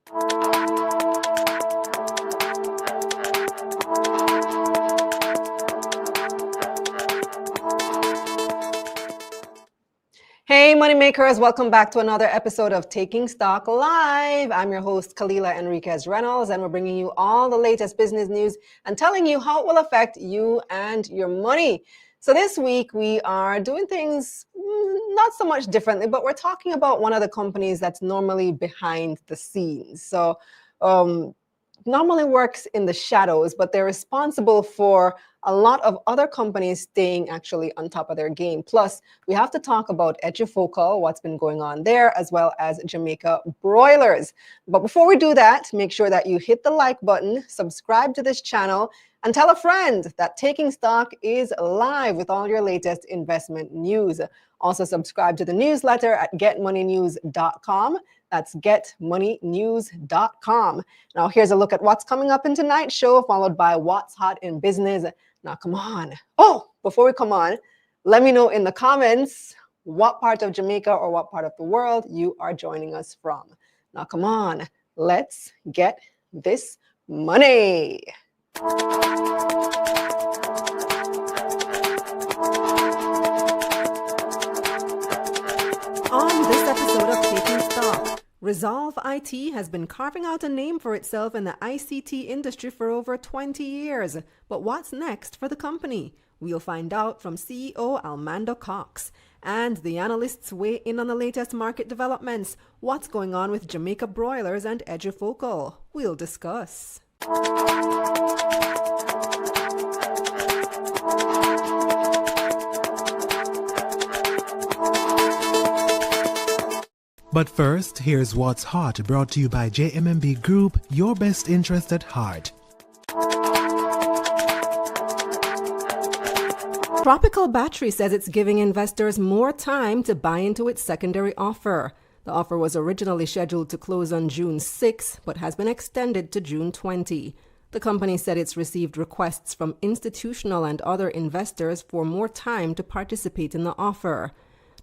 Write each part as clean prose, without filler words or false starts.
Hey, Moneymakers, welcome back to another episode of Taking Stock Live. I'm your host, Kalilah Enriquez Reynolds, and we're bringing you all the latest business news and telling you how it will affect you and your money. So this week, we are doing things not so much differently, but we're talking about one of the companies that's normally behind the scenes. So normally works in the shadows, but they're responsible for a lot of other companies staying actually on top of their game. Plus, we have to talk about EduFocal, what's been going on there, as well as Jamaica Broilers. But before we do that, make sure that you hit the like button, subscribe to this channel, and tell a friend that Taking Stock is live with all your latest investment news. Also, subscribe to the newsletter at getmoneynews.com. That's getmoneynews.com. Now, here's a look at what's coming up in tonight's show, followed by what's hot in business. Now, come on. Oh, before we come on, let me know in the comments what part of Jamaica or what part of the world you are joining us from. Now, come on. Let's get this money. On this episode of Taking Stock, Resolve IT has been carving out a name for itself in the ICT industry for over 20 years. But what's next for the company? We'll find out from CEO Almando Cox. And the analysts weigh in on the latest market developments. What's going on with Jamaica Broilers and Edufocal? We'll discuss. But first, here's What's Hot, brought to you by JMMB Group, your best interest at heart. Tropical Battery says it's giving investors more time to buy into its secondary offer. The offer was originally scheduled to close on June 6, but has been extended to June 20. The company said it's received requests from institutional and other investors for more time to participate in the offer.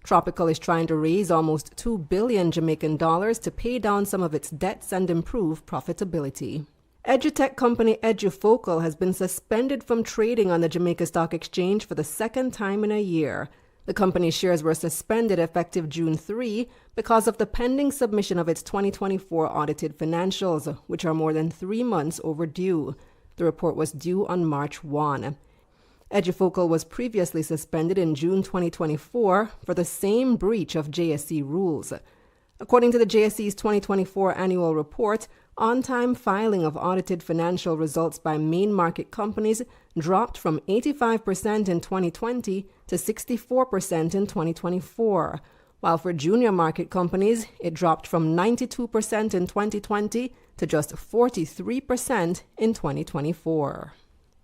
Tropical is trying to raise almost $2 billion Jamaican dollars to pay down some of its debts and improve profitability. Edutech company EduFocal has been suspended from trading on the Jamaica Stock Exchange for the second time in a year. The company's shares were suspended effective June 3 because of the pending submission of its 2024 audited financials, which are more than 3 months overdue. The report was due on March 1. EduFocal was previously suspended in June 2024 for the same breach of JSE rules. According to the JSE's 2024 annual report, on-time filing of audited financial results by main market companies dropped from 85% in 2020 to 64% in 2024, while for junior market companies, it dropped from 92% in 2020 to just 43% in 2024.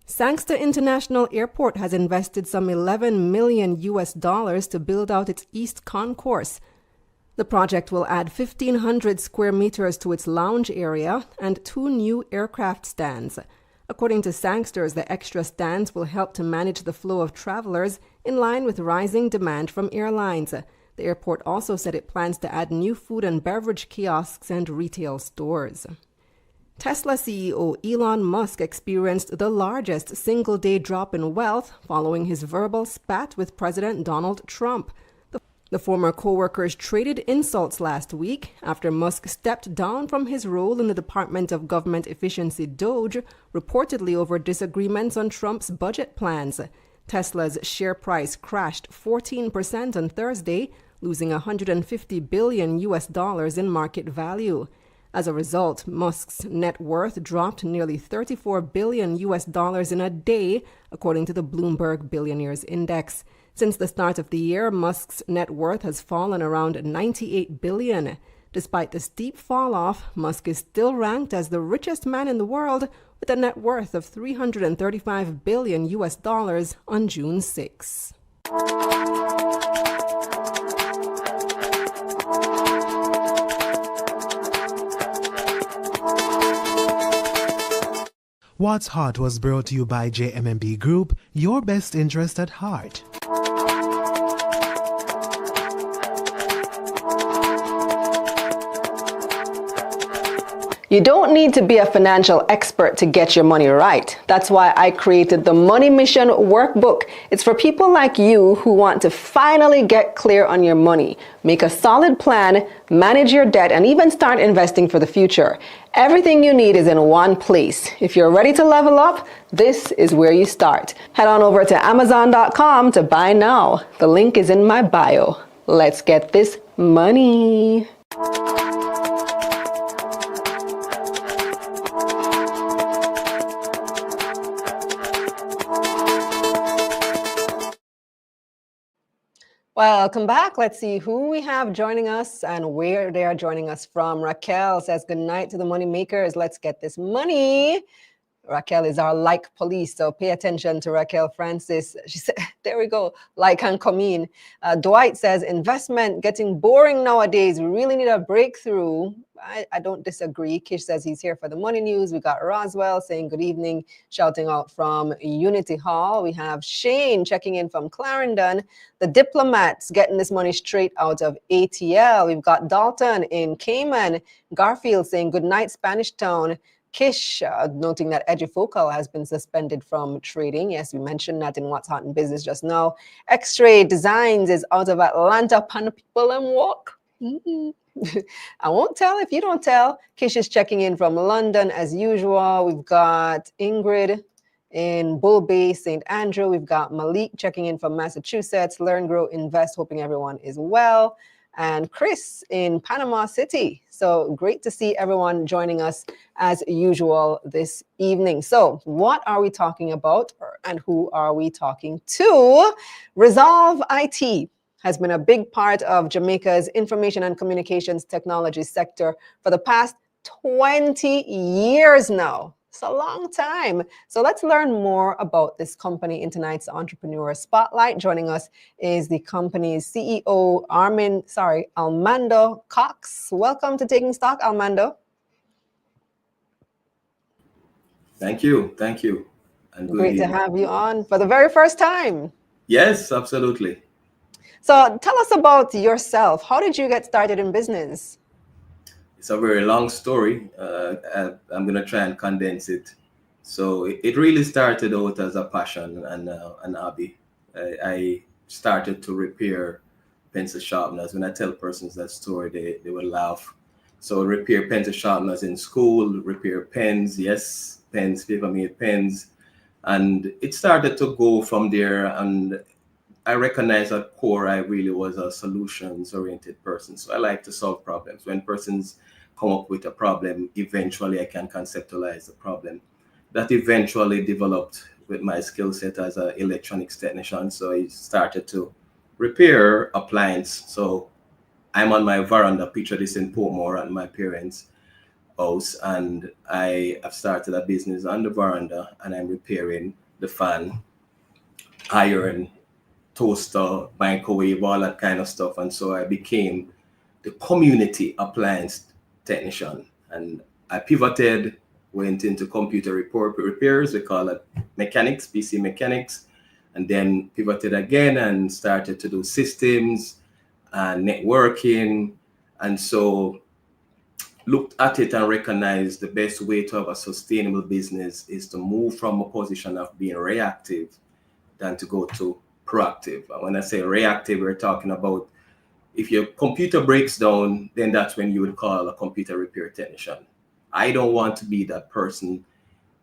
Sangster International Airport has invested some $11 million to build out its East Concourse. The project will add 1,500 square meters to its lounge area and 2 new aircraft stands. According to Sangsters, the extra stands will help to manage the flow of travelers in line with rising demand from airlines. The airport also said it plans to add new food and beverage kiosks and retail stores. Tesla CEO Elon Musk experienced the largest single-day drop in wealth following his verbal spat with President Donald Trump. The former co-workers traded insults last week after Musk stepped down from his role in the Department of Government Efficiency DOGE, reportedly over disagreements on Trump's budget plans. Tesla's share price crashed 14% on Thursday, losing $150 billion in market value. As a result, Musk's net worth dropped nearly $34 billion in a day, according to the Bloomberg Billionaires Index. Since the start of the year, Musk's net worth has fallen around $98 billion. Despite the steep fall-off, Musk is still ranked as the richest man in the world with a net worth of $335 billion on June 6. What's Hot was brought to you by JMMB Group, your best interest at heart. You don't need to be a financial expert to get your money right. That's why I created the Money Mission Workbook. It's for people like you who want to finally get clear on your money, make a solid plan, manage your debt, and even start investing for the future. Everything you need is in one place. If you're ready to level up, this is where you start. Head on over to Amazon.com to buy now. The link is in my bio. Let's get this money. Welcome back. Let's see who we have joining us and where they are joining us from. Raquel says, good night to the money makers. Let's get this money. Raquel is our like police, so pay attention to Raquel Francis. She said, there we go, like and come in. Dwight says, investment getting boring nowadays. We really need a breakthrough. I don't disagree. Kish says he's here for the money news. We got Roswell saying good evening, shouting out from Unity Hall. We have Shane checking in from Clarendon. The diplomats getting this money straight out of ATL. We've got Dalton in Cayman. Garfield saying good night, Spanish Town. Kish noting that EduFocal has been suspended from trading. Yes, we mentioned that in What's Hot in Business just now. X-Ray Designs is out of Atlanta. Pan people and walk. I won't tell if you don't tell. Kish is checking in from London as usual. We've got Ingrid in Bull Bay, St. Andrew. We've got Malik checking in from Massachusetts. Learn, Grow, Invest. Hoping everyone is well. And Chris in Panama City. So great to see everyone joining us as usual this evening. So what are we talking about and who are we talking to? Resolve IT has been a big part of Jamaica's information and communications technology sector for the past 20 years now. It's a long time. So let's learn more about this company in tonight's Entrepreneur Spotlight. Joining us is the company's CEO, Almando Cox. Welcome to Taking Stock, Almando. Thank you. Thank you. And great to have you on for the very first time. Yes, absolutely. So tell us about yourself. How did you get started in business? It's a very long story. I'm going to try and condense it. So it really started out as a passion and an hobby. I started to repair pencil sharpeners. When I tell persons that story, they will laugh. So repair pencil sharpeners in school, repair pens, yes, pens, paper-made pens. And it started to go from there. And I recognized at core, I really was a solutions-oriented person. So I like to solve problems. When persons come up with a problem, eventually I can conceptualize the problem. That eventually developed with my skill set as an electronics technician. So I started to repair appliance. So I'm on my veranda, picture this in Portmore at my parents' house. And I have started a business on the veranda and I'm repairing the fan, iron, toaster, microwave, all that kind of stuff. And so I became the community appliance technician. And I pivoted, went into computer repairs, we call it mechanics, PC mechanics, and then pivoted again and started to do systems and networking. And so looked at it and recognized the best way to have a sustainable business is to move from a position of being reactive than to go to proactive. And when I say reactive, we're talking about if your computer breaks down, then that's when you would call a computer repair technician. I don't want to be that person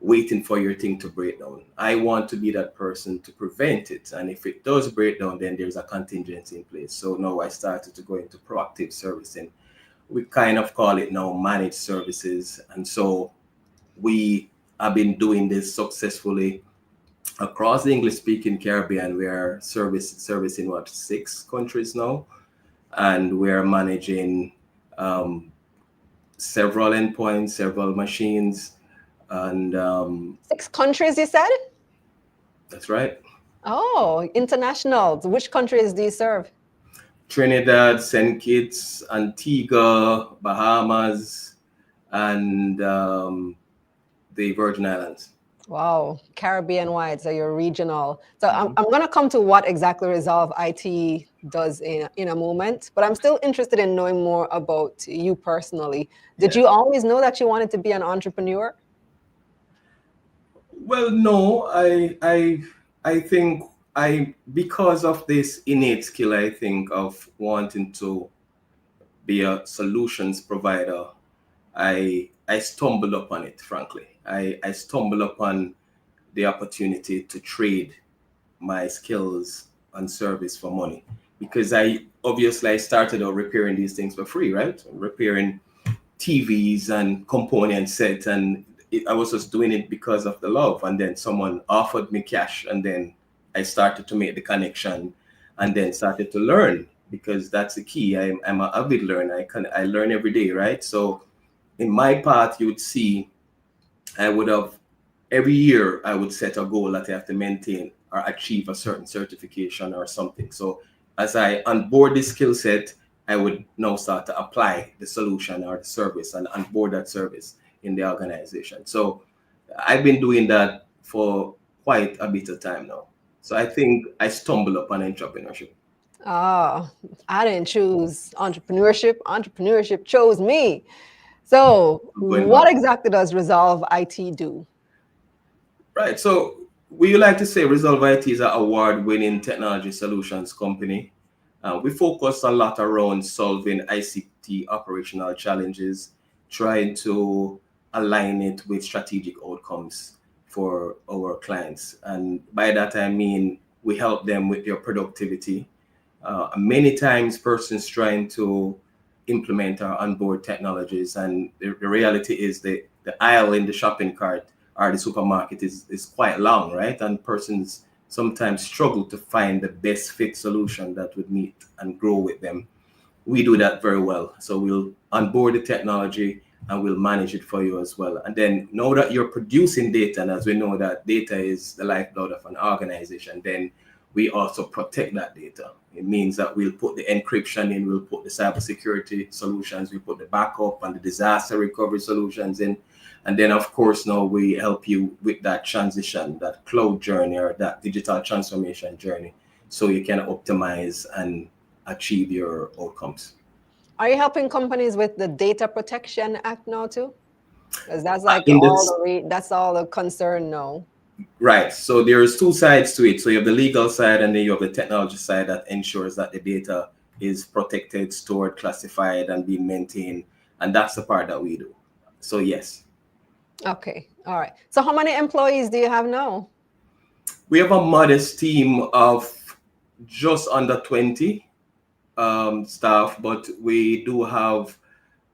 waiting for your thing to break down. I want to be that person to prevent it. And if it does break down, then there's a contingency in place. So now I started to go into proactive servicing. We kind of call it now managed services. And so we have been doing this successfully across the English-speaking Caribbean. We are servicing 6 countries now, and we're managing several endpoints, several machines, and 6 countries, you said? That's right. Oh, international. Which countries do you serve? Trinidad, St. Kitts, Antigua, Bahamas, and the Virgin Islands. Wow, Caribbean wide, so you're regional. So I'm going to come to what exactly Resolve IT does in a moment. But I'm still interested in knowing more about you personally. Did Yeah. you always know that you wanted to be an entrepreneur? Well, no, I think because of this innate skill, I think of wanting to be a solutions provider, I stumbled upon it, frankly. I stumbled upon the opportunity to trade my skills and service for money, because I started out repairing these things for free, right? Repairing TVs and component sets, and I was just doing it because of the love. And then someone offered me cash, and then I started to make the connection, and then started to learn, because that's the key. I'm an avid learner. I learn every day, right? So in my path, you would see I would have every year I would set a goal that I have to maintain or achieve a certain certification or something. So as I onboard this skill set, I would now start to apply the solution or the service and onboard that service in the organization. So I've been doing that for quite a bit of time now. So I think I stumbled upon entrepreneurship. Oh, I didn't choose entrepreneurship. Entrepreneurship chose me. So, Going what back. exactly does Resolve IT do? Right. So we like to say Resolve IT is an award-winning technology solutions company. We focus a lot around solving ICT operational challenges, trying to align it with strategic outcomes for our clients. And by that, I mean we help them with their productivity. Many times, persons trying to implement our onboard technologies, and the reality is the aisle in the shopping cart or the supermarket is quite long, right? And persons sometimes struggle to find the best fit solution that would meet and grow with them. We do that very well. So we'll onboard the technology and we'll manage it for you as well. And then know that you're producing data, and as we know that data is the lifeblood of an organization, then we also protect that data. It means that we'll put the encryption in, we'll put the cybersecurity solutions, we put the backup and the disaster recovery solutions in. And then, of course, now we help you with that transition, that cloud journey or that digital transformation journey, so you can optimize and achieve your outcomes. Are you helping companies with the Data Protection Act now too? Because that's like In this, that's all the concern now. right. So there's two sides to it. So you have the legal side, and then you have the technology side that ensures that the data is protected, stored, classified, and being maintained. And that's the part that we do. So yes. Okay, all right. So how many employees do you have now? We have a modest team of just under 20 staff, but we do have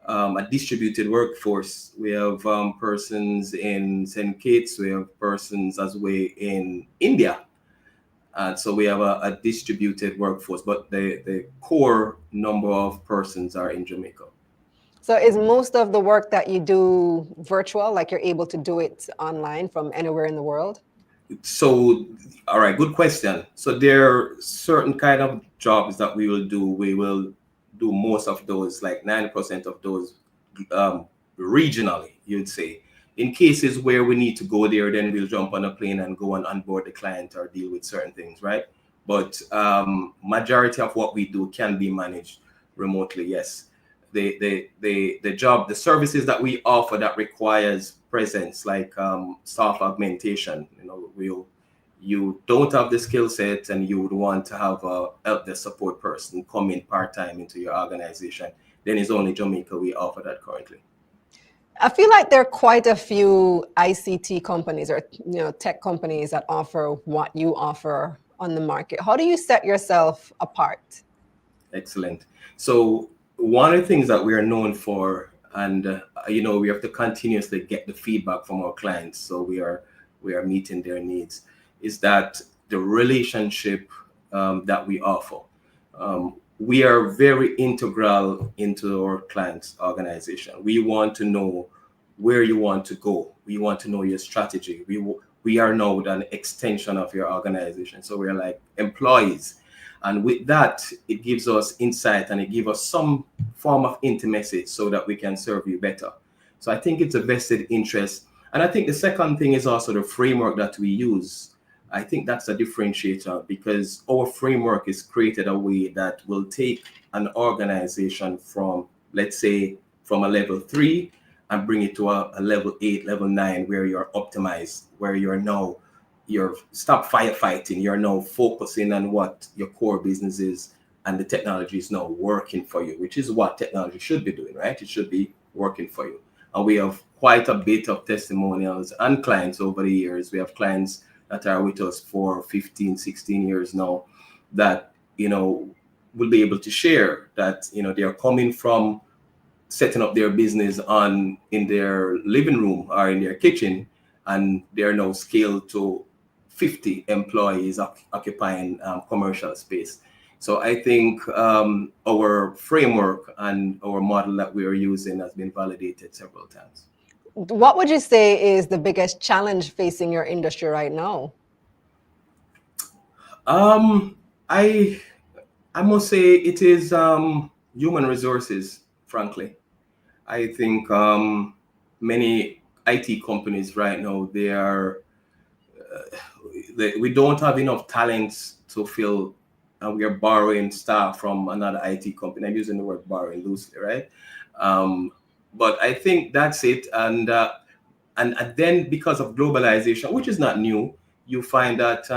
a distributed workforce. We have persons in St. Kitts, we have persons as well in India. And so we have a distributed workforce, but the core number of persons are in Jamaica. So is most of the work that you do virtual, like you're able to do it online from anywhere in the world? So, all right, good question. So there are certain kind of jobs that we will do. We will do most of those, like 90% of those, regionally, you'd say. In cases where we need to go there, then we'll jump on a plane and go and onboard the client or deal with certain things, right? But majority of what we do can be managed remotely, yes. The job, the services that we offer that requires presence, like staff augmentation, you don't have the skill set and you would want to have a help desk support person come in part-time into your organization, then it's only Jamaica we offer that currently. I feel like there are quite a few ICT companies or tech companies that offer what you offer on the market. How do you set yourself apart? Excellent. So one of the things that we are known for, and we have to continuously get the feedback from our clients, so we are meeting their needs, is that the relationship that we offer. We are very integral into our clients' organization. We want to know where you want to go. We want to know your strategy. We are now an extension of your organization. So we're like employees. And with that, it gives us insight and it gives us some form of intimacy so that we can serve you better. So I think it's a vested interest. And I think the second thing is also the framework that we use. I think that's a differentiator, because our framework is created a way that will take an organization from, let's say, from a level 3 and bring it to a level 8, level 9, where you're optimized, where you're stop firefighting, you're now focusing on what your core business is, and the technology is now working for you, which is what technology should be doing, right? It should be working for you. And we have quite a bit of testimonials and clients over the years. We have clients that are with us for 15, 16 years now that, will be able to share that, they are coming from setting up their business in their living room or in their kitchen, and they're now scaled to 50 employees occupying commercial space. So I think our framework and our model that we are using has been validated several times. What would you say is the biggest challenge facing your industry right now? I must say it is human resources, frankly. I think many IT companies right now, we don't have enough talents to fill, and we are borrowing staff from another IT company. I'm using the word borrowing loosely, right? But I think that's it. And then because of globalization, which is not new, you find that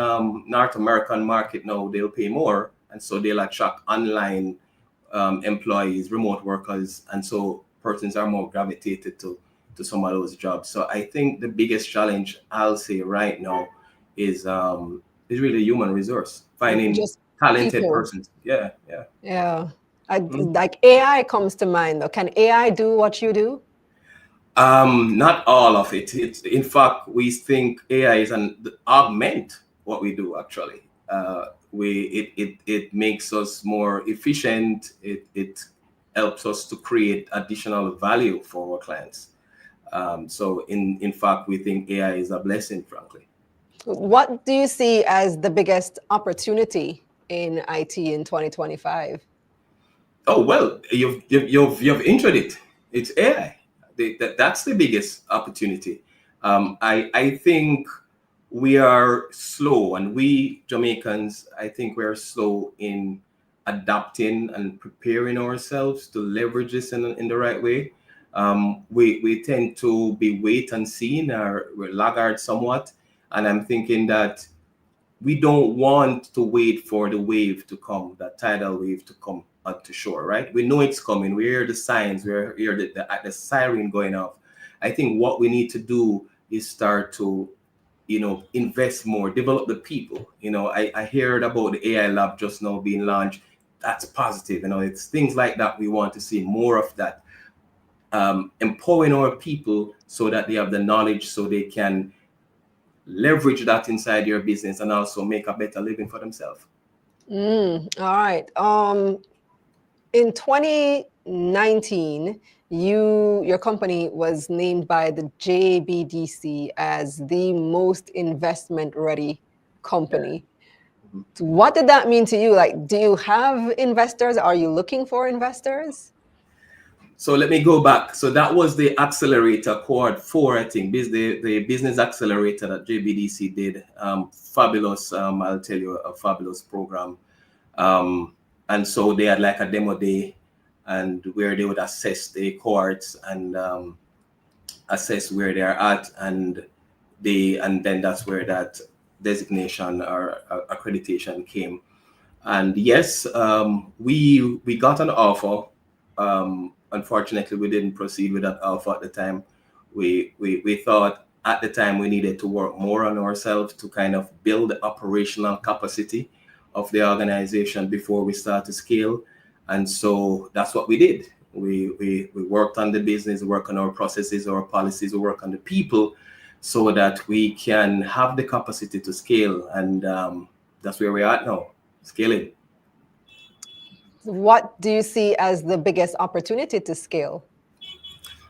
North American market now, they'll pay more, and so they'll attract online employees, remote workers, and so persons are more gravitated to some of those jobs. So I think the biggest challenge, I'll say right now, is really human resource, finding just talented people. Persons. Yeah. Like AI comes to mind though. Can AI do what you do? Not all of it. In fact, we think AI is augment what we do. Actually, it makes us more efficient. It helps us to create additional value for our clients. So in fact, we think AI is a blessing, frankly. What do you see as the biggest opportunity in IT in 2025? Oh, well, you've entered it. It's AI. That's the biggest opportunity. I think we are slow, and we Jamaicans, I think we're slow in adapting and preparing ourselves to leverage this in the right way. We tend to be wait and see, or we're laggard somewhat. And I'm thinking that we don't want to wait for the wave to come, that tidal wave to come to shore, right? We know it's coming. We hear the signs. We hear the siren going off. I think what we need to do is start to, invest more, develop the people. I heard about the AI lab just now being launched. That's positive. It's things like that. We want to see more of that. Empowering our people so that they have the knowledge, so they can leverage that inside your business and also make a better living for themselves. All right. In 2019, your company was named by the JBG as the most investment-ready company. Yeah. What did that mean to you? Like, do you have investors? Are you looking for investors? So let me go back. So that was the accelerator, Quad 4, I think, the business accelerator that JBDC did. Fabulous, I'll tell you, a fabulous program. And so they had like a demo day, and where they would assess the cohorts and assess where they're at, and then that's where that designation or accreditation came. And yes, we got an offer. Unfortunately, we didn't proceed with that offer at the time. We thought at the time we needed to work more on ourselves to kind of build the operational capacity of the organization before we start to scale. And so that's what we did. We worked on the business, work on our processes, our policies, we work on the people so that we can have the capacity to scale. And that's where we're at now, scaling. What do you see as the biggest opportunity to scale?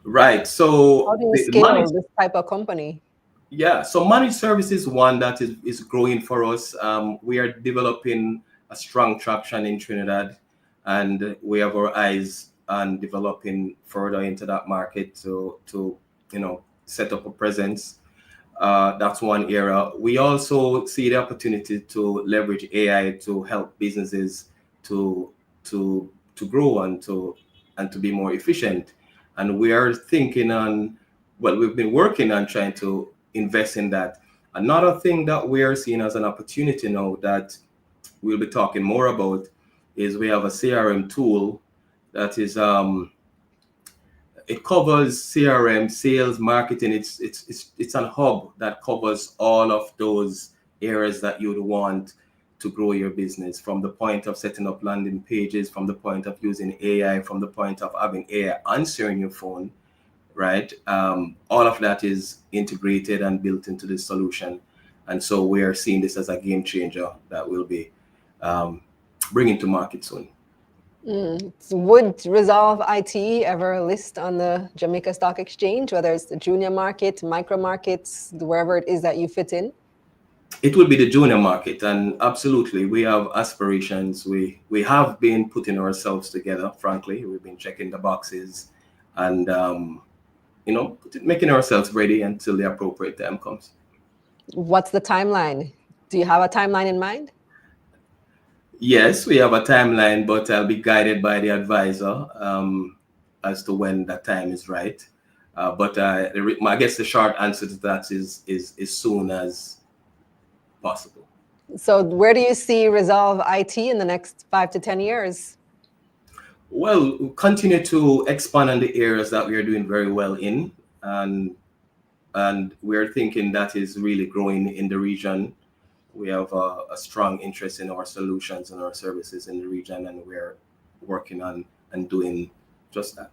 Right. So how do you scale this type of company? Yeah. So managed services, one that is growing for us. We are developing a strong traction in Trinidad, and we have our eyes on developing further into that market to set up a presence. That's one area. We also see the opportunity to leverage AI to help businesses to grow and to be more efficient. And we are thinking on, well, we've been working on trying to invest in that. Another thing that we are seeing as an opportunity now that we'll be talking more about is we have a CRM tool that is it covers CRM, sales, marketing. It's a hub that covers all of those areas that you would want to grow your business, from the point of setting up landing pages, from the point of using AI, from the point of having AI answering your phone, right? All of that is integrated and built into the solution. And so we are seeing this as a game changer that we'll be bringing to market soon. Would Resolve IT ever list on the Jamaica Stock Exchange, whether it's the junior market, micro markets, wherever it is that you fit in? It will be the junior market, and absolutely, we have aspirations. We have been putting ourselves together, frankly. We've been checking the boxes and, making ourselves ready until the appropriate time comes. What's the timeline? Do you have a timeline in mind? Yes, we have a timeline, but I'll be guided by the advisor as to when that time is right. But I guess the short answer to that is as soon as possible. So where do you see Resolve IT in the next 5 to 10 years? Well, we'll continue to expand on the areas that we are doing very well in, and we're thinking that is really growing in the region. We have a strong interest in our solutions and our services in the region, and we're working on and doing just that.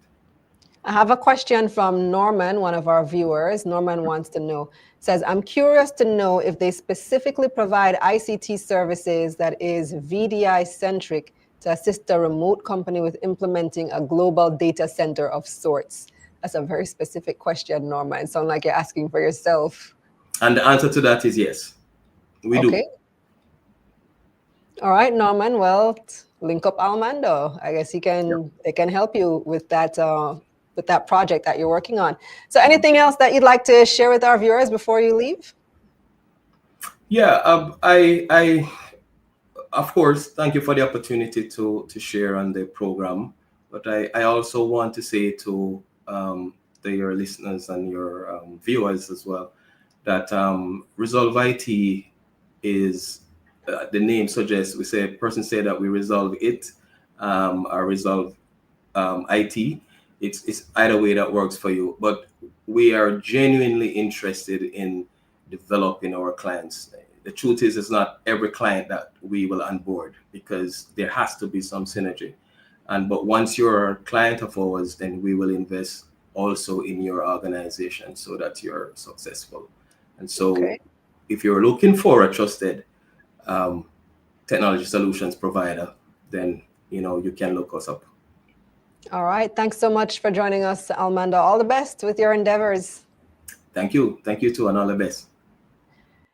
I have a question from Norman, one of our viewers. Norman wants to know, says, I'm curious to know if they specifically provide ICT services that is VDI centric to assist a remote company with implementing a global data center of sorts. That's a very specific question, Norman. It sounds like you're asking for yourself. And the answer to that is yes. We do. All right, Norman. Well, link up Almando. I guess they can help you with that project that you're working on. So anything else that you'd like to share with our viewers before you leave? Yeah, I of course, thank you for the opportunity to share on the program. But I also want to say to your listeners and your viewers as well that Resolve IT is, the name suggests, person say that we resolve it or resolve IT. It's either way that works for you, but we are genuinely interested in developing our clients. The truth is, it's not every client that we will onboard because there has to be some synergy. But once you're a client of ours, then we will invest also in your organization so that you're successful. And so if you're looking for a trusted technology solutions provider, then you can look us up. All right. Thanks so much for joining us, Almando. All the best with your endeavors. Thank you. Thank you too, and all the best.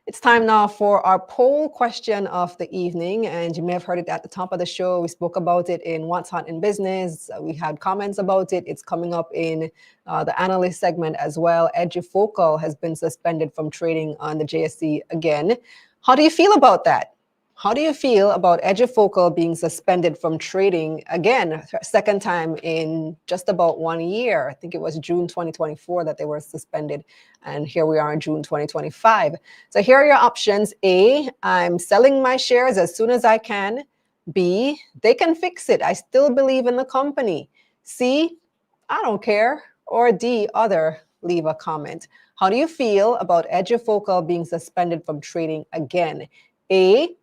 It's time now for our poll question of the evening, and you may have heard it at the top of the show. We spoke about it in What's Hot in Business. We had comments about it. It's coming up in the Analyst segment as well. EduFocal has been suspended from trading on the JSE again. How do you feel about that? How do you feel about EduFocal being suspended from trading again, second time in just about 1 year? I think it was June 2024 that they were suspended, and here we are in June 2025. So here are your options. A, I'm selling my shares as soon as I can. B, they can fix it. I still believe in the company. C, I don't care. Or D, other, leave a comment. How do you feel about EduFocal being suspended from trading again? A,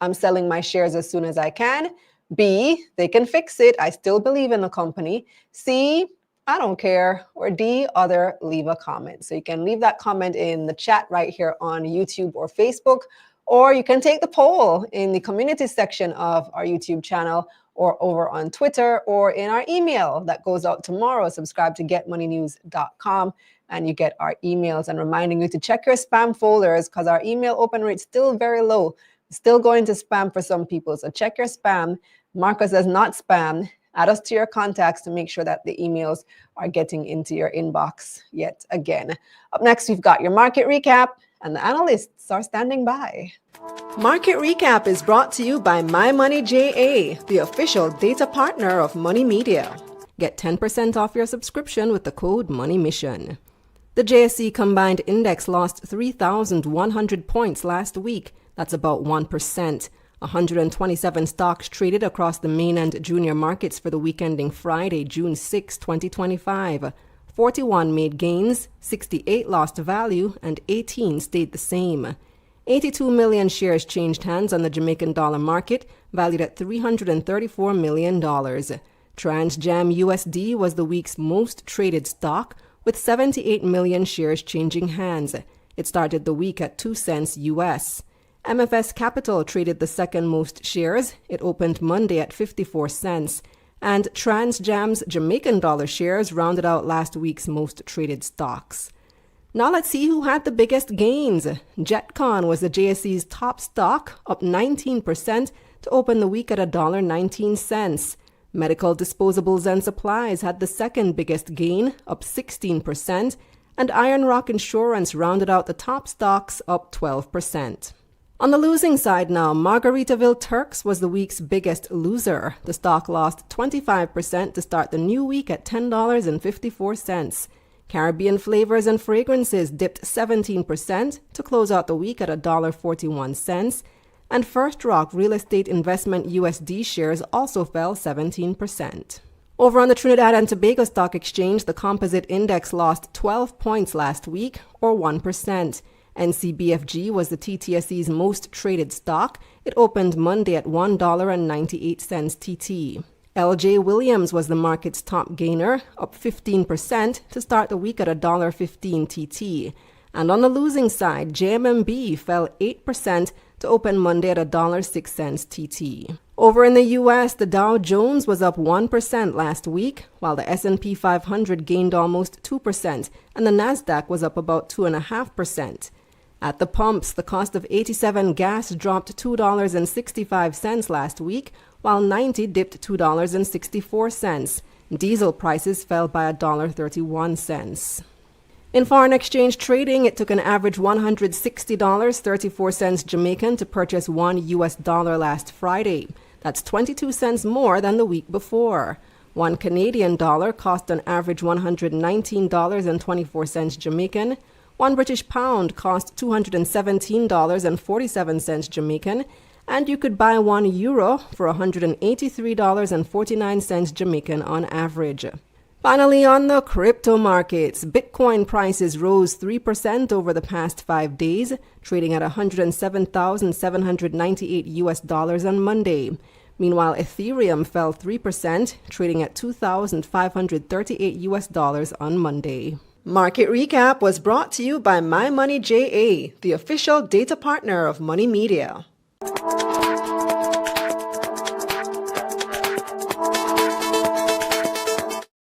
I'm selling my shares as soon as I can. B, they can fix it. I still believe in the company. C, I don't care. Or D, other, leave a comment. So you can leave that comment in the chat right here on YouTube or Facebook, or you can take the poll in the community section of our YouTube channel or over on Twitter or in our email that goes out tomorrow. Subscribe to getmoneynews.com and you get our emails, and reminding you to check your spam folders because our email open rate is still very low. Still going to spam for some people. So check your spam, mark us as not spam, Add us to your contacts to make sure that the emails are getting into your inbox yet again. Up next, we've got your market recap, and the analysts are standing by. Market Recap is brought to you by MyMoneyJA, the official data partner of Money Media. Get 10% off your subscription with the code MONEYMISSION. The JSE Combined Index lost 3,100 points last week. That's about 1%. 127 stocks traded across the main and junior markets for the week ending Friday, June 6, 2025. 41 made gains, 68 lost value, and 18 stayed the same. 82 million shares changed hands on the Jamaican dollar market, valued at $334 million. TransJam USD was the week's most traded stock, with 78 million shares changing hands. It started the week at 2 cents US. MFS Capital traded the second most shares. It opened Monday at 54 cents. And TransJam's Jamaican dollar shares rounded out last week's most traded stocks. Now let's see who had the biggest gains. Jetcon was the JSE's top stock, up 19% to open the week at $1.19. Medical disposables and supplies had the second biggest gain, up 16%, and Iron Rock Insurance rounded out the top stocks, up 12%. On the losing side now, Margaritaville Turks was the week's biggest loser. The stock lost 25% to start the new week at $10.54. Caribbean Flavors and Fragrances dipped 17% to close out the week at $1.41. And First Rock Real Estate Investment USD shares also fell 17%. Over on the Trinidad and Tobago Stock Exchange, the composite index lost 12 points last week, or 1%. NCBFG was the TTSE's most traded stock. It opened Monday at $1.98 TT. LJ Williams was the market's top gainer, up 15% to start the week at $1.15 TT. And on the losing side, JMMB fell 8% to open Monday at $1.06 TT. Over in the U.S., the Dow Jones was up 1% last week, while the S&P 500 gained almost 2%, and the Nasdaq was up about 2.5%. At the pumps, the cost of 87 gas dropped $2.65 last week, while 90 dipped $2.64. Diesel prices fell by $1.31. In foreign exchange trading, it took an average $160.34 Jamaican to purchase $1 US last Friday. That's 22 cents more than the week before. $1 Canadian cost an average $119.24 Jamaican. $1 British pound cost $217.47 Jamaican, and you could buy €1 for $183.49 Jamaican on average. Finally, on the crypto markets, Bitcoin prices rose 3% over the past 5 days, trading at $107,798 on Monday. Meanwhile, Ethereum fell 3%, trading at $2,538 on Monday. Market Recap was brought to you by MyMoneyJA, the official data partner of Money Media.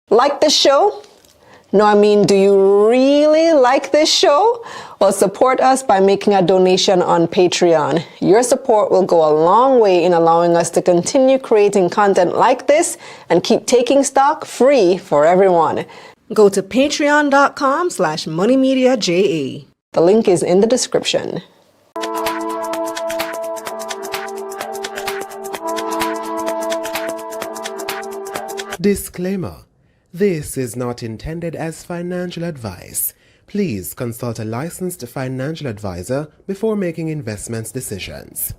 Like this show? No, I mean, do you really like this show? Well, support us by making a donation on Patreon. Your support will go a long way in allowing us to continue creating content like this and keep taking stock free for everyone. Go to patreon.com/moneymediaja. The link is in the description. Disclaimer. This is not intended as financial advice. Please consult a licensed financial advisor before making investment decisions.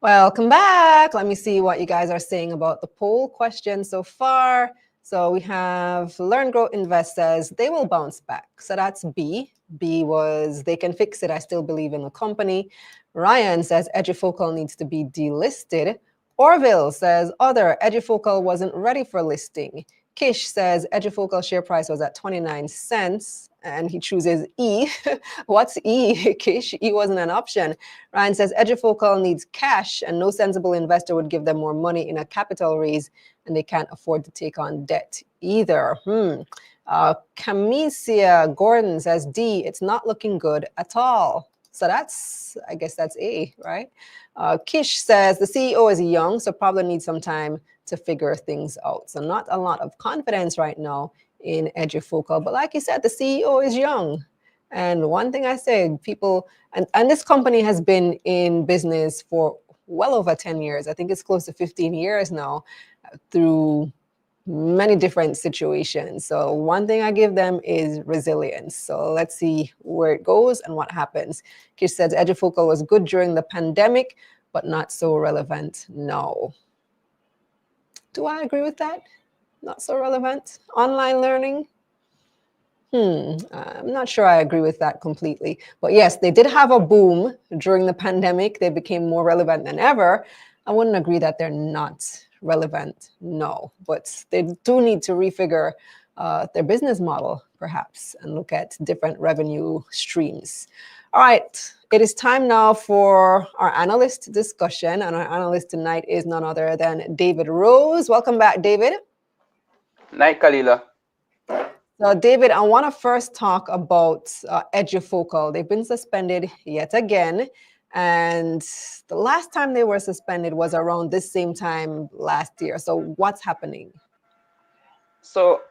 Welcome back. Let me see what you guys are saying about the poll question so far. So we have Learn, Grow, Invest says they will bounce back. So that's B. B was they can fix it. I still believe in the company. Ryan says EduFocal needs to be delisted. Orville says other EduFocal wasn't ready for listing. Kish says EduFocal share price was at 29 cents and he chooses E. What's E, Kish? E wasn't an option. Ryan says EduFocal needs cash and no sensible investor would give them more money in a capital raise and they can't afford to take on debt either. Camicia Gordon says, D, it's not looking good at all. So I guess that's A, right? Kish says, the CEO is young, so probably needs some time to figure things out. So not a lot of confidence right now in EduFocal. But like you said, the CEO is young. And one thing I say, people, and this company has been in business for well over 10 years. I think it's close to 15 years now, through many different situations. So one thing I give them is resilience. So let's see where it goes and what happens. Kish says EduFocal was good during the pandemic, but not so relevant now. Do I agree with that? Not so relevant? Online learning? I'm not sure I agree with that completely. But yes, they did have a boom during the pandemic. They became more relevant than ever. I wouldn't agree that they're not relevant, no. But they do need to refigure their business model, perhaps, and look at different revenue streams. All right, it is time now for our analyst discussion. And our analyst tonight is none other than David Rose. Welcome back, David. Night, Kalilah. So, David, I want to first talk about EduFocal. They've been suspended yet again. And the last time they were suspended was around this same time last year. So what's happening? So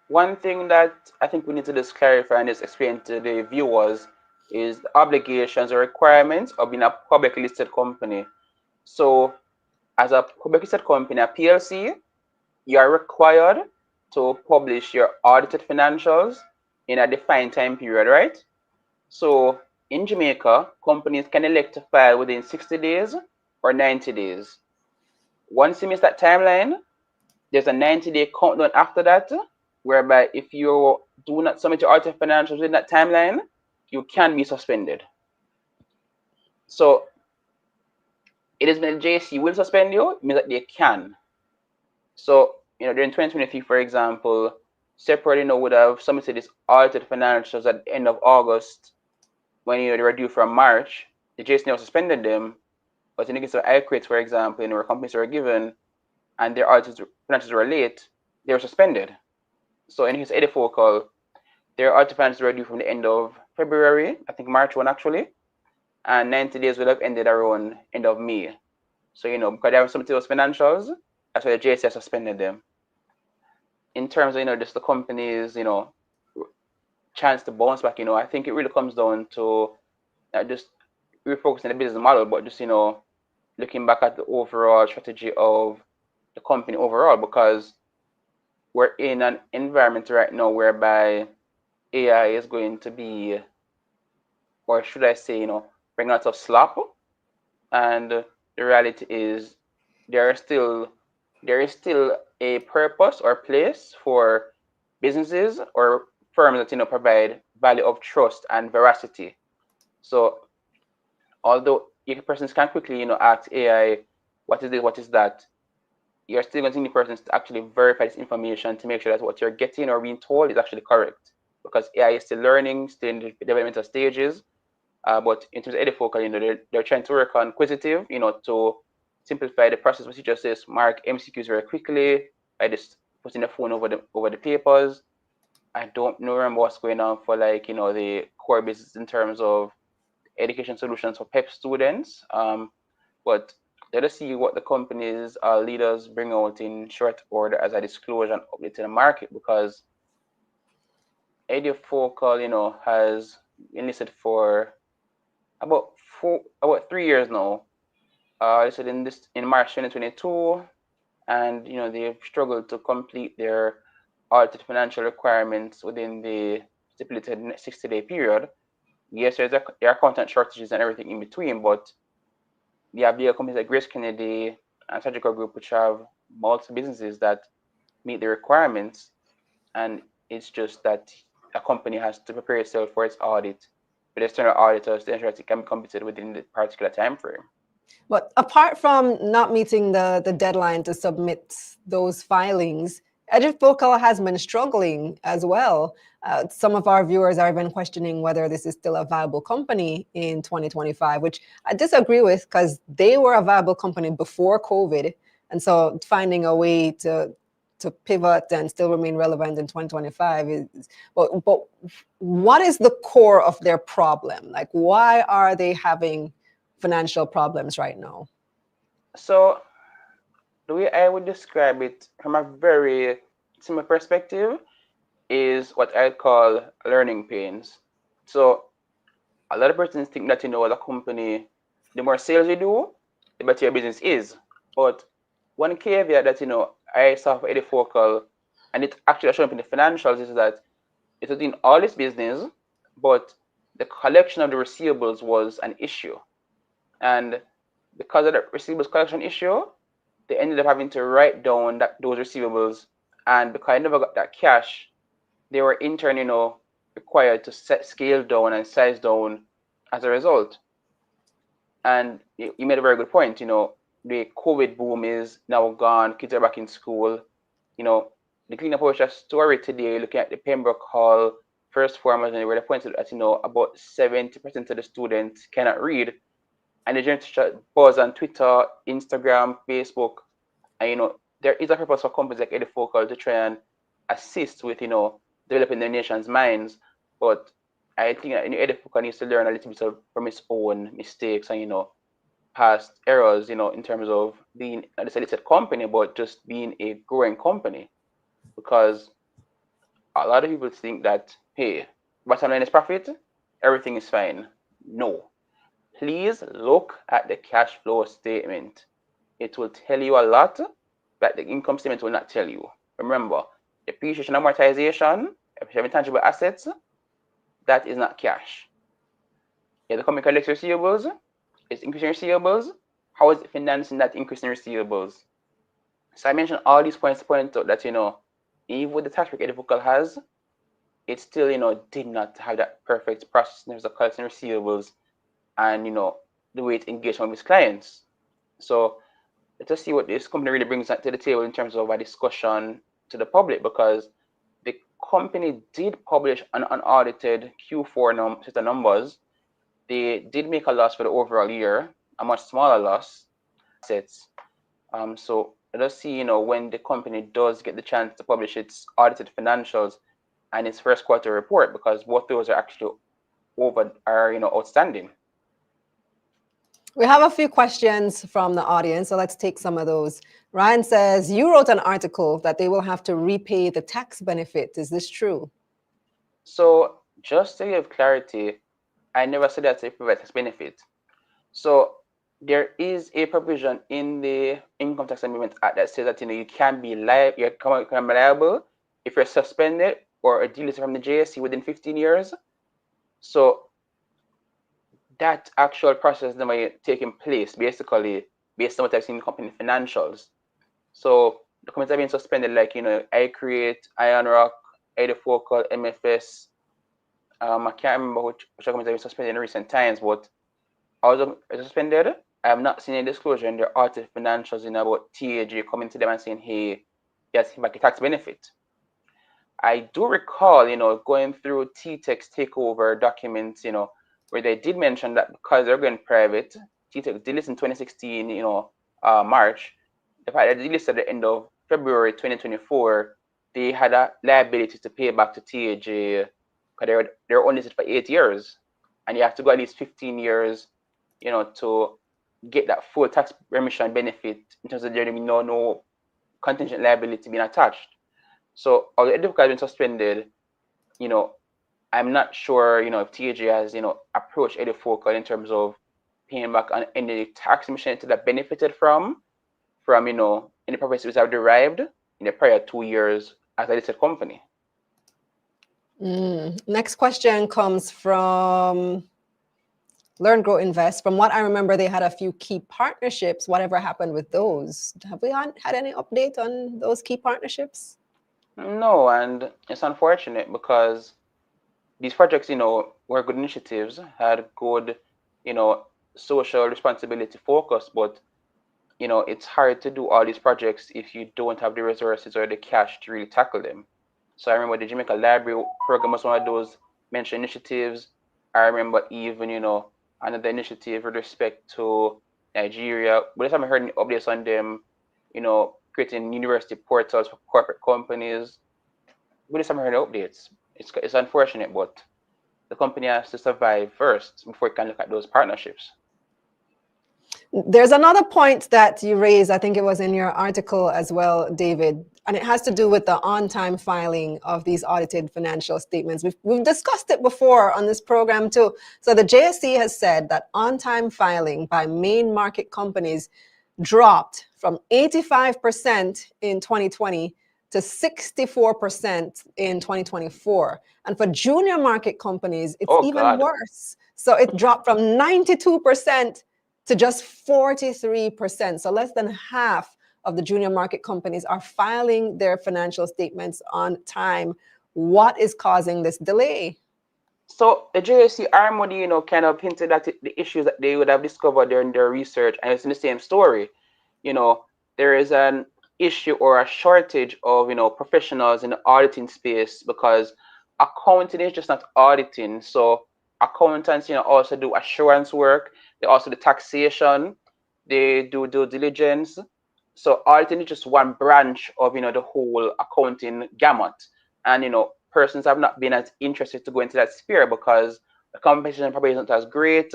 one thing that I think we need to just clarify and just explain to the viewers is the obligations or requirements of being a publicly listed company. So as a publicly listed company, a PLC, you are required to publish your audited financials in a defined time period, right? So in Jamaica, companies can elect to file within 60 days or 90 days. Once you miss that timeline, there's a 90-day countdown after that, whereby if you do not submit your audited financials within that timeline, you can be suspended. So it is when the JC will suspend you, it means that they can. So, during 2023, for example, Separate, would have submitted its audited financials at the end of August when they were due from March. The JC never suspended them, but in the case of iCrates, for example, where companies were given and their audited financials were late, they were suspended. So in the case of EduFocal, their audited financials were due from the end of February, I think March 1 actually, and 90 days would have ended around end of May. So, because they haven't submitted those financials, that's why the JC has suspended them. In terms of, just the company's, chance to bounce back, I think it really comes down to not just refocusing the business model, but just, looking back at the overall strategy of the company overall, because we're in an environment right now whereby AI is going to be, or should I say, bring lots of slop. And the reality is there is still a purpose or place for businesses or firms that provide value of trust and veracity. So although persons can quickly ask AI, what is this, what is that, you're still going to need persons to actually verify this information to make sure that what you're getting or being told is actually correct, because AI is still learning, still in the developmental stages. But in terms of EduFocal, they're trying to work on Quizzitive, to simplify the process, which just says mark MCQs very quickly by just putting the phone over the papers. I don't remember what's going on for the core business in terms of education solutions for PEP students. But let us see what the company's leaders bring out in short order as a disclosure and update to the market, because EduFocal, has been listed for about 3 years now. Listed in March 2022, and they've struggled to complete their audited financial requirements within the stipulated 60-day period. Yes, there are content shortages and everything in between, but you have bigger companies like Grace Kennedy and Surgical Group, which have multiple businesses that meet the requirements, and it's just that a company has to prepare itself for its audit with external auditors to ensure that it can be completed within the particular time frame. But apart from not meeting the deadline to submit those filings, EduFocal has been struggling as well. Some of our viewers are even questioning whether this is still a viable company in 2025, which I disagree with, because they were a viable company before COVID. And so finding a way to to pivot and still remain relevant in 2025. But what is the core of their problem? Like, why are they having financial problems right now? So the way I would describe it from a very similar perspective is what I call learning pains. So a lot of persons think that, as a company, the more sales you do, the better your business is. But one caveat that, I saw for EduFocal, and it actually showed up in the financials, is that it was doing all this business, but the collection of the receivables was an issue. And because of the receivables collection issue, they ended up having to write down those receivables. And because I never got that cash, they were in turn, required to scale down and size down as a result. And you made a very good point. The COVID boom is now gone. Kids are back in school. The Clean Up Ocean story today, looking at the Pembroke Hall first formers, and where they pointed that about 70% of the students cannot read, and they just buzz on Twitter, Instagram, Facebook, and there is a purpose for companies like EduFocal to try and assist with developing the nation's minds. But I think that EduFocal needs to learn a little bit from its own mistakes and past errors, in terms of being not a listed company, but just being a growing company. Because a lot of people think that, hey, bottom line is profit, everything is fine. No. Please look at the cash flow statement. It will tell you a lot that the income statement will not tell you. Remember, depreciation and amortization, if you have intangible assets, that is not cash. If the company collects receivables, it's increasing receivables. How is it financing that increase in receivables? So I mentioned all these points to point out that, even with the tax break EduFocal has, it still, did not have that perfect process in terms of collecting receivables and, the way it engaged with its clients. So let us see what this company really brings to the table in terms of a discussion to the public, because the company did publish an unaudited Q4 set of numbers. They did make a loss for the overall year, a much smaller loss. So let us see, when the company does get the chance to publish its audited financials and its first quarter report, because both those are actually outstanding. We have a few questions from the audience, so let's take some of those. Ryan says, you wrote an article that they will have to repay the tax benefit. Is this true? So just to give clarity, I never said that they provide tax benefit. So there is a provision in the Income Tax Amendment Act that says that you can be liable if you're suspended or delisted from the JSC within 15 years. So that actual process never taking place, basically based on what I've seen in company financials. So the companies have been suspended, like iCreate, IronRock, EduFocal, MFS. I can't remember which companies have been suspended in recent times, but I was suspended. I have not seen any disclosure in their audited financials about TAG coming to them and saying, hey, yes, back a tax benefit. I do recall, going through T-Tech's takeover documents, where they did mention that because they're going private, T-Tech did list in 2016, March. The fact that they listed at the end of February 2024, they had a liability to pay back to TAG because they're only listed for 8 years, and you have to go at least 15 years, to get that full tax remission benefit in terms of there being no contingent liability being attached. So although EduFocal has been suspended, I'm not sure, if TAG has, approached EduFocal in terms of paying back on any tax remission that benefited from any profits which have derived in the prior 2 years as a listed company. Next question comes from Learn, Grow, Invest. From what I remember, they had a few key partnerships. Whatever happened with those? Have we had any update on those key partnerships? No, and it's unfortunate because these projects, were good initiatives, had good, social responsibility focus, but, it's hard to do all these projects if you don't have the resources or the cash to really tackle them. So I remember the Jamaica Library program was one of those mentioned initiatives. I remember even, another initiative with respect to Nigeria, but I haven't heard any updates on them. creating university portals for corporate companies. We just haven't heard updates. It's unfortunate, but the company has to survive first before it can look at those partnerships. There's another point that you raised, I think it was in your article as well, David, and it has to do with the on-time filing of these audited financial statements. We've discussed it before on this program too. So the JSE has said that on-time filing by main market companies dropped from 85% in 2020 to 64% in 2024. And for junior market companies, it's even worse. So it dropped from 92% to just 43%. So less than half of the junior market companies are filing their financial statements on time. What is causing this delay? So the JSC Armody, kind of hinted at the issues that they would have discovered during their research, and it's in the same story. There is an issue or a shortage of, professionals in the auditing space, because accounting is just not auditing. So accountants, also do assurance work. They also do taxation. They do due diligence. So auditing is just one branch of, the whole accounting gamut. And, persons have not been as interested to go into that sphere because the competition probably isn't as great,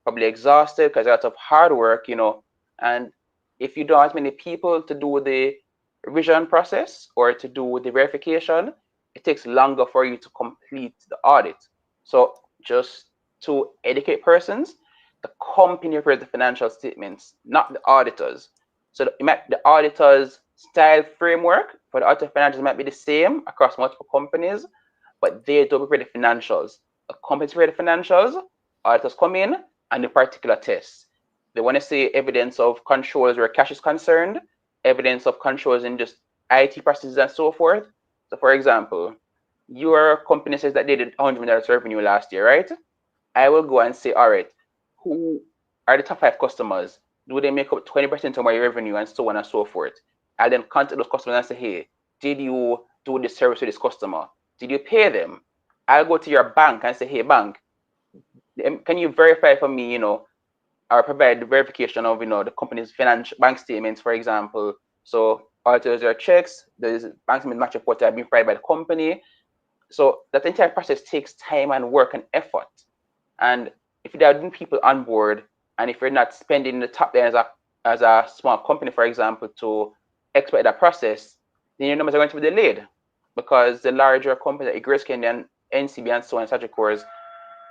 probably exhausted because there's a lot of hard work, and if you don't have many people to do the revision process or to do the verification, it takes longer for you to complete the audit. So just to educate persons, the company prepares the financial statements, not the auditors. So the auditors' style framework for the auditor financials might be the same across multiple companies, but they don't prepare the financials. The companies prepare the financials, auditors come in and do particular tests. They want to see evidence of controls where cash is concerned, evidence of controls in just IT processes and so forth. So for example, your company says that they did $100 million revenue last year, right? I will go and say, all right, who are the top 5 customers? Do they make up 20% of my revenue, and so on and so forth? I then contact those customers and say, hey, did you do this service to this customer? Did you pay them? I'll go to your bank and say, hey, bank, can you verify for me, or provide the verification of, the company's financial bank statements, for example. So auditors are checks, there's bank statement match report that have been provided by the company. So that entire process takes time and work and effort. And if there are people on board, and if you're not spending the top line as a small company, for example, to expedite that process, then your numbers are going to be delayed, because the larger companies like Griskin and NCB and so on, Sagicors,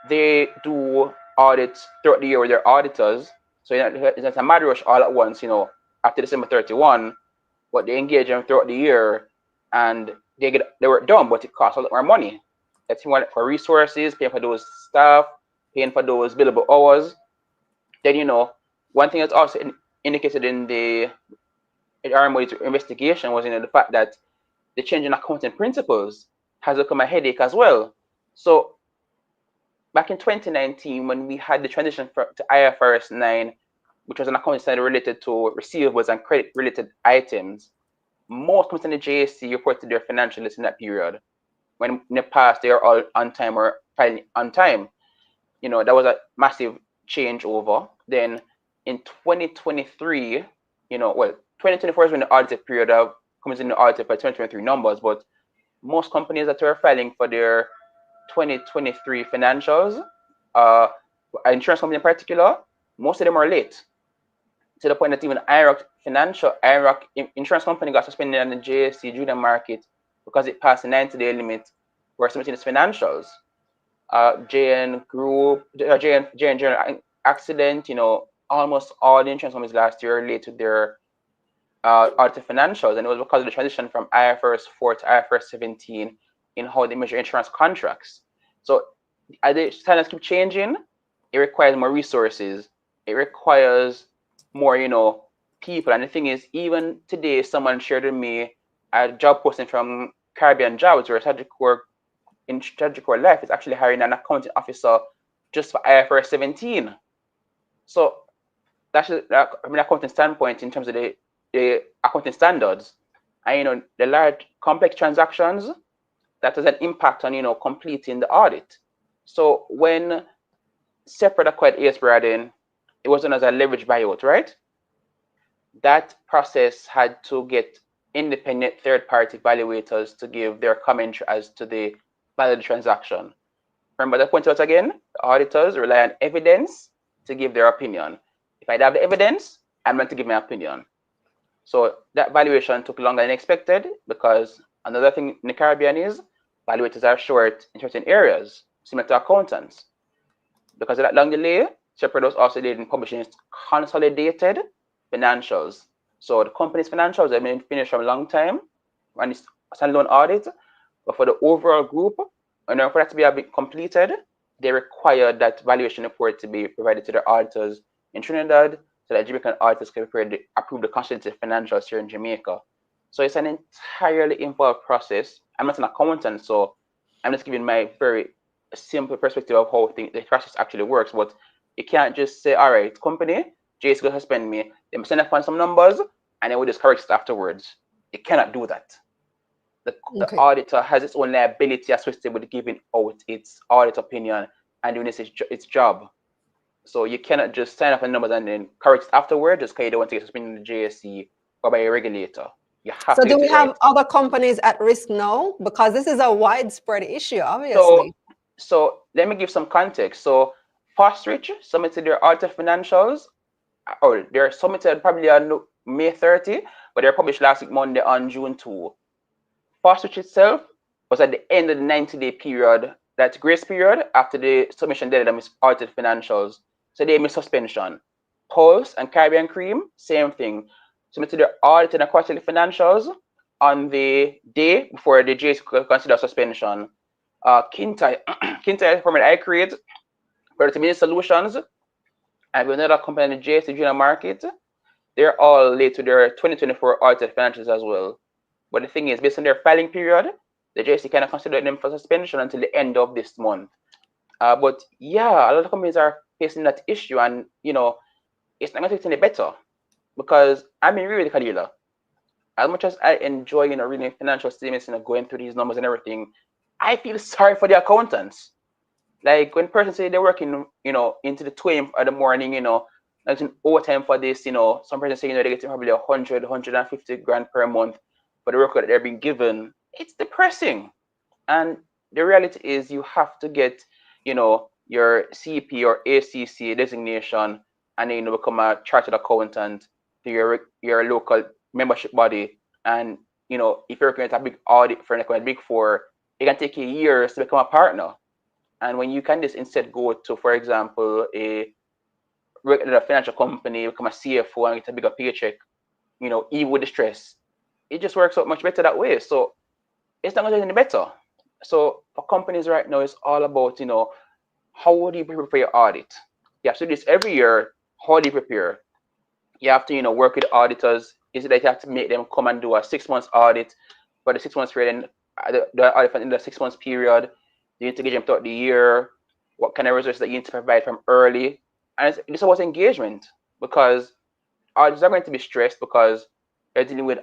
they do audits throughout the year with their auditors. So it's not a mad rush all at once, after December 31, but they engage them throughout the year and they get their work done, but it costs a lot more money. That's for resources, paying for those staff, paying for those billable hours. Then, one thing that's also indicated in the RMO's investigation was, the fact that the change in accounting principles has become a headache as well. So back in 2019, when we had the transition to IFRS 9, which was an accounting standard related to receivables and credit-related items, most companies in the JSC reported their financial lists in that period. When in the past, they are all on time or filing on time. That was a massive changeover. Then in 2023, 2024 is when the audited period comes in the audited by 2023 numbers, but most companies that are filing for their 2023 financials, insurance company in particular, most of them are late. To the point that even IROC insurance company got suspended on the JSC junior market because it passed the 90-day limit for submitting its financials. JN General Accident, almost all the insurance companies last year late to their audited financials, and it was because of the transition from IFRS 4 to IFRS 17 in how they measure insurance contracts. So as the standards keep changing, it requires more resources. It requires more, people. And the thing is, even today, someone shared with me a job posting from Caribbean Jobs, where in Sagicor Life is actually hiring an accounting officer just for IFRS 17. So that's from an accounting standpoint in terms of the accounting standards. And the large complex transactions, that has an impact on completing the audit. So when Separate acquired AS Braden, it was done as a leverage buyout, right? that process had to get independent third-party evaluators to give their commentary as to the value of the transaction. Remember the point out again, the auditors rely on evidence to give their opinion. If I have the evidence, I'm going to give my opinion. So that valuation took longer than expected because another thing in the Caribbean is valuators are short in certain areas, similar to accountants. Because of that long delay, Shepherd was also delayed in publishing its consolidated financials. So the company's financials have been finished for a long time, and it's standalone audit. But for the overall group, in order for that to be completed, they required that valuation report to be provided to their auditors in Trinidad, so that Jamaican auditors can approve the consolidated financials here in Jamaica. So it's an entirely involved process. I'm not an accountant, so I'm just giving my very simple perspective of how the process actually works. But you can't just say, all right, company, Jay's going to suspend me. They send up on some numbers, and then we just correct it afterwards. You cannot do that. The auditor has its own liability associated with giving out its audit opinion and doing its job. So you cannot just sign up on numbers and then correct it afterwards just because you don't want to get suspended in the JSC or by a regulator. You have So to do we have other companies at risk now? Because this is a widespread issue, obviously. So let me give some context. So Fostridge submitted their audit financials, or they're submitted probably on May 30, but they're published last week Monday on June 2. Fostridge itself was at the end of the 90-day period, that grace period after the submission deadline of audited financials. So they missed suspension. Pulse and Caribbean Cream, same thing. Submitted their audited and quarterly financials on the day before the JS could consider suspension. Kintai from an iCreate, Productivity Solutions, and another company in the JS Junior Market, they're all late to their 2024 audited financials as well. But the thing is, based on their filing period, the JSC cannot consider them for suspension until the end of this month. But yeah, a lot of companies are facing that issue, and it's not going to get any better. Because I'm in with Kalilah. As much as I enjoy reading financial statements and going through these numbers and everything, I feel sorry for the accountants. Like when person say they're working, into the 12 of the morning, like in overtime for this, some person say they're getting probably 100, 150 grand per month for the work that they're being given. It's depressing. And the reality is you have to get, your CP or ACC designation and then become a chartered accountant to your local membership body. And, if you're working at a big audit for like a big four, it can take you years to become a partner. And when you can just instead go to, for example, a financial company, become a CFO and get a bigger paycheck, even with the stress, it just works out much better that way. So it's not going to get any better. So for companies right now, it's all about, how do you prepare for your audit? You have to do this every year. How do you prepare? You have to, work with auditors. Is it that you have to make them come and do a 6 months audit for the 6 months period, and the audit in the 6 months period? You need to engage them throughout the year. What kind of resources that you need to provide from early? And it's about engagement, because auditors are going to be stressed because they're dealing with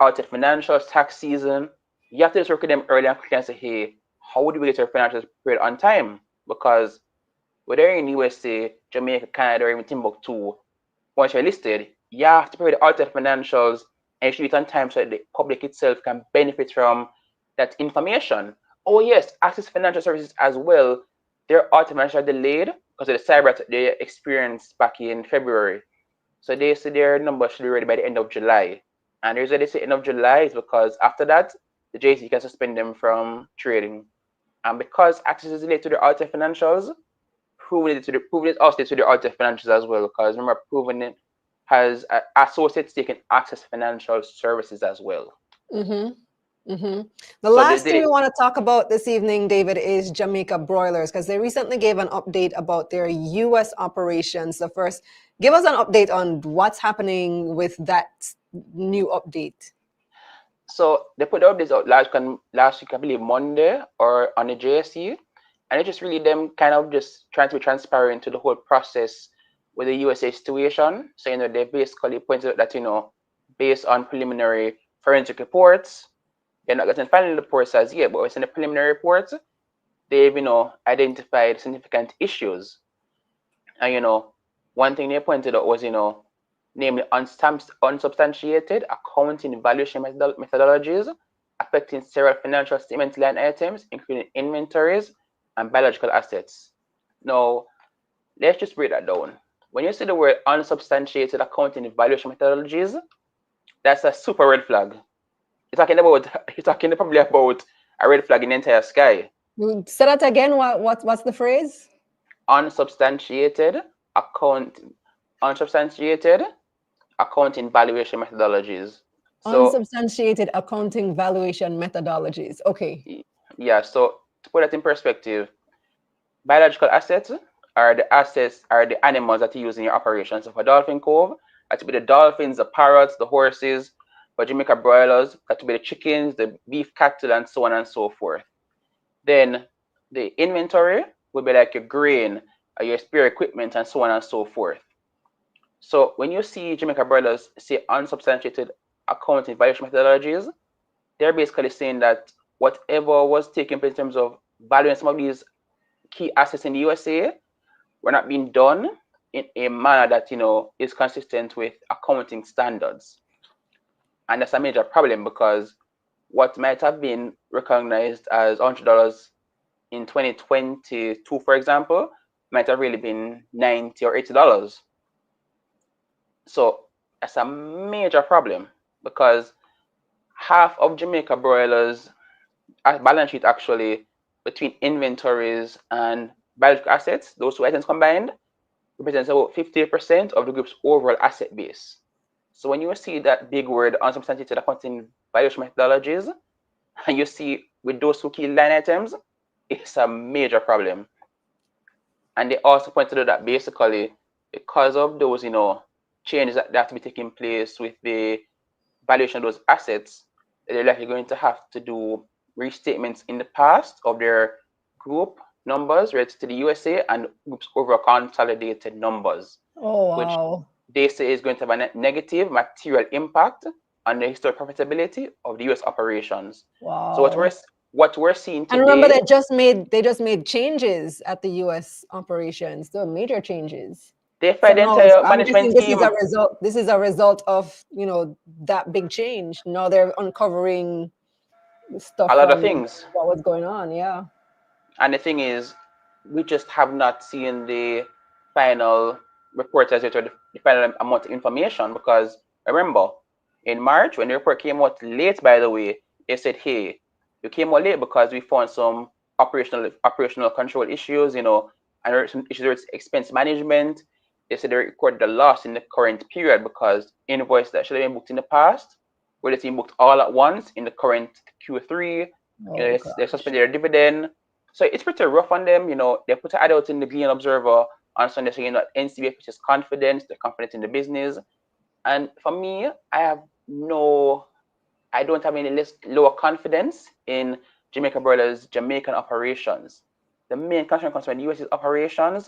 audited financials, tax season. You have to just work with them early and quickly and say, hey, how do we get our financials prepared on time? Because whether in USA, Jamaica, Canada, or even Timbuktu, once you're listed, you have to prepare the audited financials and you should do it on time so that the public itself can benefit from that information. Oh yes, Access Financial Services as well, their audit financials are delayed because of the cyber attack they experienced back in February. So they say their numbers should be ready by the end of July. And the reason they say end of July is because after that, the JC can suspend them from trading. And because Access is delayed to their audited financials, proving it also to their audited financials as well. Because remember, proving it has associates taking Access Financial Services as well. The last thing we want to talk about this evening, David, is Jamaica Broilers, because they recently gave an update about their U.S. operations. So first, give us an update on what's happening with that new update. So they put the updates out last week, I believe Monday, or on the JSE, and it's just really them kind of just trying to be transparent to the whole process with the USA situation. So, they basically pointed out that, based on preliminary forensic reports, they're not getting final reports as yet, but in the preliminary reports, they've, identified significant issues. And, one thing they pointed out was, namely unsubstantiated accounting valuation methodologies affecting several financial statement line items, including inventories and biological assets. Now, let's just break that down. When you see the word unsubstantiated accounting valuation methodologies, that's a super red flag. You're talking probably about a red flag in the entire sky. Say that again. What's the phrase? Unsubstantiated accounting valuation methodologies. So, unsubstantiated accounting valuation methodologies. Okay. Yeah, so to put that in perspective, biological assets are the animals that you use in your operations. So for Dolphin Cove, that would be the dolphins, the parrots, the horses. For Jamaica Broilers, that would be the chickens, the beef cattle, and so on and so forth. Then the inventory would be like your grain, your spare equipment, and so on and so forth. So when you see Jamaica Broilers say unsubstantiated accounting valuation methodologies, they're basically saying that whatever was taken place in terms of valuing some of these key assets in the USA were not being done in a manner that is consistent with accounting standards. And that's a major problem, because what might have been recognized as $100 in 2022, for example, might have really been $90 or $80. So that's a major problem, because half of Jamaica Broilers' balance sheet, actually, between inventories and biological assets, those two items combined, represents about 50% of the group's overall asset base. So when you see that big word, unsubstantiated accounting valuation methodologies, and you see with those two key line items, it's a major problem. And they also pointed out that basically, because of those changes that have to be taking place with the valuation of those assets, they're likely going to have to do restatements in the past of their group numbers related to the USA and group's overall consolidated numbers. Oh, wow. Which they say is going to have a negative material impact on the historic profitability of the US operations. Wow. So what we're seeing today. And remember, they just made changes at the US operations. There were major changes. They fired the entire management team. This is a result of that big change. Now they're uncovering stuff. A lot of things. What was going on, yeah. And the thing is, we just have not seen the final report as yet, or the final amount of information, because remember, in March, when the report came out late, by the way, they said, hey, you came out late because we found some operational control issues, and some issues with expense management. They said they recorded a loss in the current period because invoices that should have been booked in the past were being booked all at once in the current Q3. They suspended their dividend. So it's pretty rough on them. They put an ad out in the Glean Observer on Sunday saying that NCBF is confident, they're confident in the business. And for me, I don't have any lower confidence in Jamaica Broilers' Jamaican operations. The main concern comes from the US's operations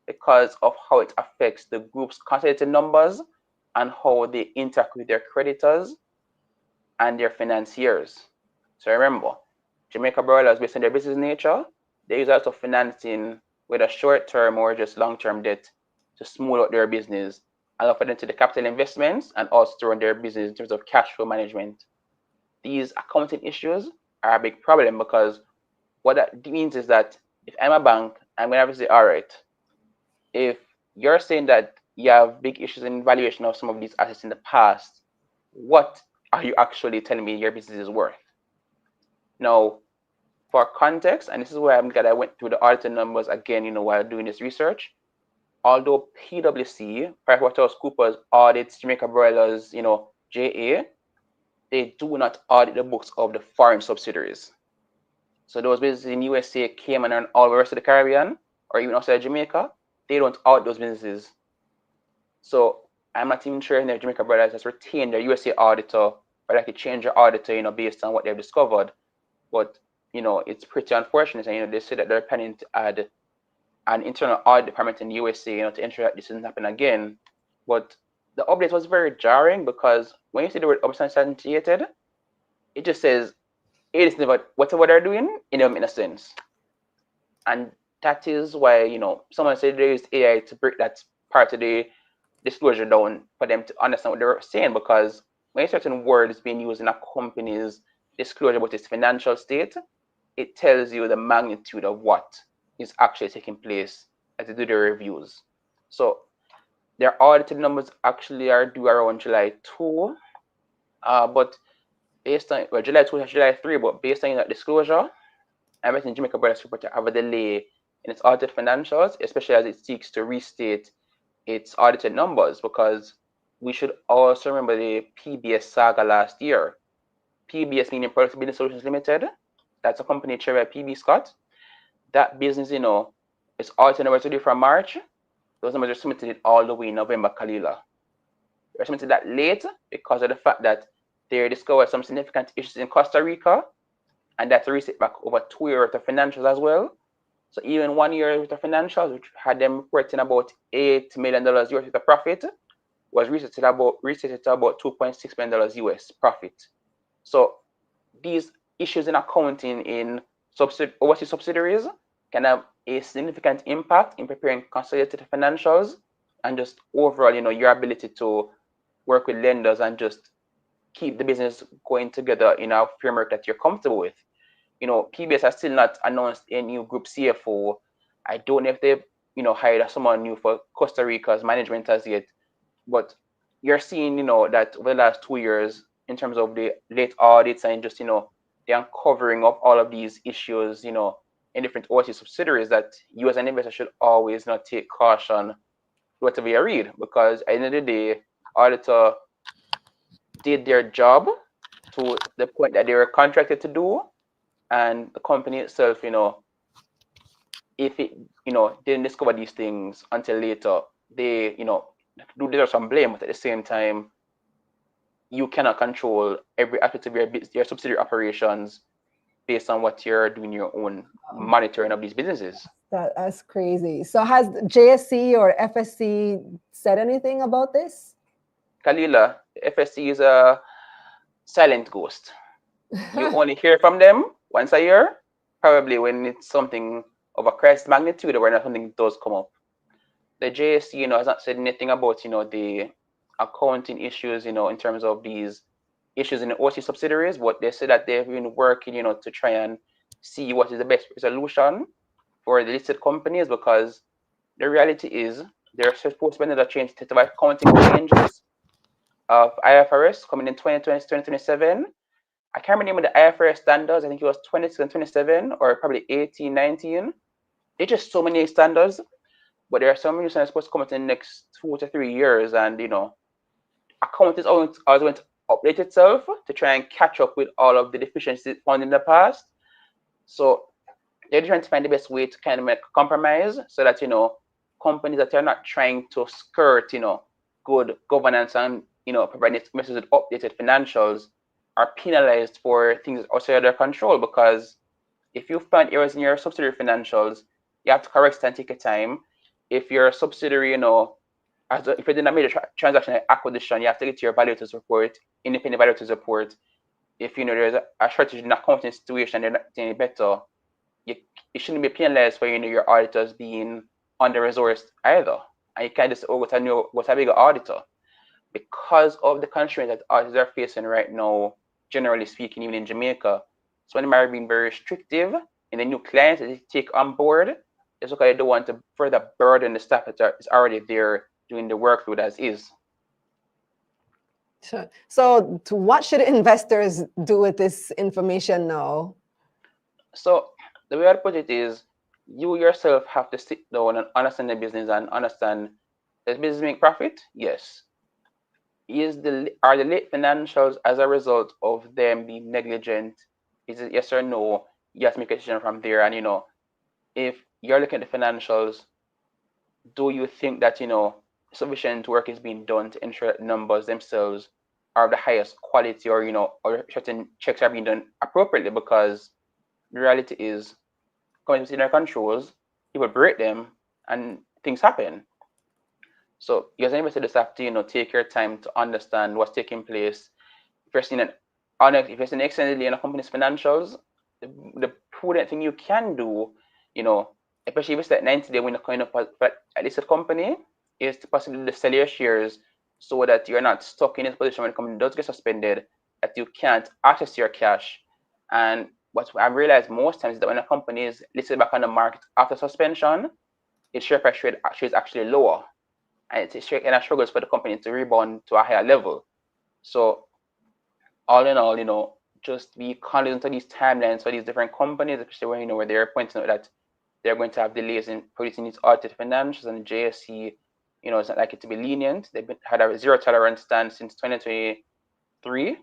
because of how it affects the group's consolidated numbers and how they interact with their creditors and their financiers. So remember, Jamaica Broilers, based on their business nature, they use a lot of financing, whether short-term or just long-term debt, to smooth out their business, allow for them to do capital investments, and also to run their business in terms of cash flow management. These accounting issues are a big problem, because what that means is that if I'm a bank, I'm going to have to say, all right, if you're saying that you have big issues in valuation of some of these assets in the past, what are you actually telling me your business is worth? Now, for context, and this is where I'm glad I went through the audited numbers again, while doing this research. Although PwC, PricewaterhouseCoopers, audits Jamaica Broilers, JA, they do not audit the books of the foreign subsidiaries. So those businesses in USA, Cayman, and all the rest of the Caribbean, or even outside Jamaica, they don't audit those businesses. So I'm not even sure if Jamaica Broilers has retained their USA auditor, or like to change their auditor, based on what they've discovered. But it's pretty unfortunate, and they say that they're planning to add an internal audit department in the USA, to ensure that this doesn't happen again. But the update was very jarring, because when you see the word unsubstantiated, it just says it is never whatever they're doing, it never makes sense. And that is why someone said they used AI to break that part of the disclosure down for them to understand what they're saying, because when certain words being used in a company's disclosure about its financial state, it tells you the magnitude of what is actually taking place as they do their reviews. So their audited numbers actually are due around July 2, but based on, well, July 2 July 3, but based on that disclosure, everything Jamaica Broilers report have a delay in its audited financials, especially as it seeks to restate its audited numbers, because we should also remember the PBS saga last year. PBS meaning Products Business Solutions Limited. That's a company chaired by PB Scott. That business, its audited numbers are due from March. Those numbers are submitted all the way in November, Kalilah. They're submitted that late because of the fact that they discovered some significant issues in Costa Rica, and that's a reset back over 2 years of financials as well. So even 1 year worth of financials, which had them reporting about $8 million worth of profit, was reset to about $2.6 million US profit. So these issues in accounting in overseas subsidiaries can have a significant impact in preparing consolidated financials and just overall, your ability to work with lenders and just keep the business going together in a framework that you're comfortable with. PBS has still not announced a new group CFO. I don't know if they've, hired someone new for Costa Rica's management as yet, but you're seeing, that over the last 2 years, in terms of the late audits and just, the uncovering of all of these issues, in different overseas subsidiaries, that you as an investor should always not take caution whatever you read, because at the end of the day, auditor did their job to the point that they were contracted to do, and the company itself, if it, didn't discover these things until later, they, do deserve some blame, but at the same time, you cannot control every aspect of your subsidiary operations based on what you're doing your own monitoring of these businesses. That's crazy. So has JSC or FSC said anything about this? Kalilah, FSC is a silent ghost. You only hear from them once a year, probably when it's something of a crisis magnitude or when something does come up. The JSC, has not said anything about, the accounting issues, in terms of these issues in the OC subsidiaries, but they say that they've been working, to try and see what is the best solution for the listed companies, because the reality is they're supposed to be another change to the accounting changes of IFRS coming in 2020 to 2027. I can't remember the IFRS standards. I think it was 26 and 27 or probably 18, 19. It's just so many standards, but there are some new standards supposed to come in the next 2 to 3 years, and accounting is always going to update itself to try and catch up with all of the deficiencies found in the past. So they're trying to find the best way to kind of make a compromise so that companies that are not trying to skirt good governance and provide messages with updated financials are penalized for things outside of their control. Because if you find errors in your subsidiary financials, you have to correct it and take your time. If your subsidiary, if you're doing a major transaction like acquisition, you have to get your valuators report, independent valuators report. If there's a shortage in accounting situation, they're not getting any better, you shouldn't be penalized for your auditors being under-resourced either. And you can't just what's a bigger auditor, because of the constraints that auditors are facing right now, generally speaking, even in Jamaica. So when they are being very restrictive in the new clients that they take on board, it's because they don't want to further burden the staff that is already there doing the workload as is. Sure. So what should investors do with this information now? So the way I put it is, you yourself have to sit down and understand the business and understand, does business make profit? Yes. Are the late financials as a result of them being negligent? Is it yes or no? You have to make a decision from there. And if you're looking at the financials, do you think that sufficient work is being done to ensure that numbers themselves are of the highest quality, or or certain checks are being done appropriately? Because the reality is, coming to their controls, people break them and things happen. So you as an investor just have to take your time to understand what's taking place. If you're seeing an extended delay in a company's financials, the prudent thing you can do, especially if it's that 90-day window coming up at listed company, is to possibly sell your shares so that you're not stuck in this position when the company does get suspended, that you can't access your cash. And what I've realized most times is that when a company is listed back on the market after suspension, its share price is actually lower, and it struggles for the company to rebound to a higher level. So all in all, just be cognizant of these timelines for these different companies, especially when where they're pointing out that they're going to have delays in producing these audited financials, and the JSE, it's not likely to be lenient. They've had a zero tolerance stance since 2023.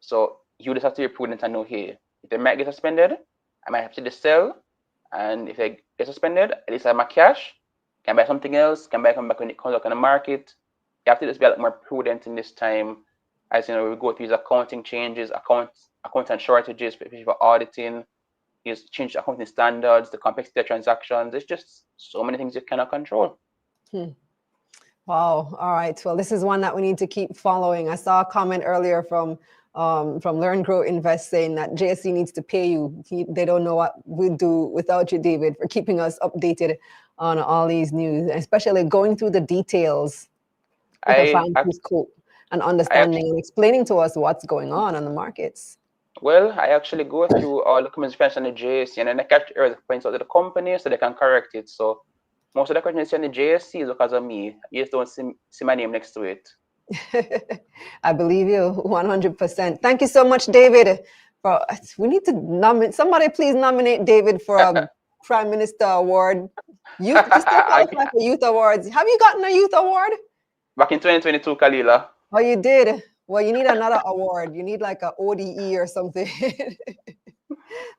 So you just have to be prudent and know, hey, if they might get suspended, I might have to just sell. And if they get suspended, at least I have my cash, can buy something else, come back when it comes up on the market. You have to just be a lot more prudent in this time. As we go through these accounting changes, accountant shortages, especially for auditing, change accounting standards, the complexity of transactions. There's just so many things you cannot control. Wow. All right. Well, this is one that we need to keep following. I saw a comment earlier from Learn, Grow, Invest saying that JSC needs to pay you. They don't know what we'd do without you, David, for keeping us updated on all these news, especially going through the details with a fine-tooth comb and understanding and explaining to us what's going on the markets. Well, I actually go through all the comments on the JSC, and then I catch errors points out to the company so they can correct it. So most of the questions on the JSC is because of me. You just don't see my name next to it. I believe you 100%. Thank you so much, David. We need to nominate somebody. Please nominate David for a Prime Minister Award. Youth, just apply for Youth Awards. Have you gotten a Youth Award? Back in 2022, Kalilah. Oh, you did. Well, you need another award. You need like an ODE or something.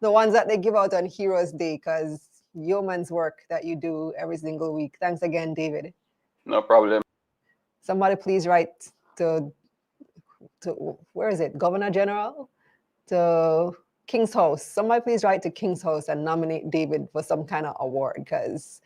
The ones that they give out on Heroes Day, because yeoman's work that you do every single week. Thanks again, David. No problem. Somebody please write to where is it? Governor General? To King's House. Somebody please write to King's House and nominate David for some kind of award, because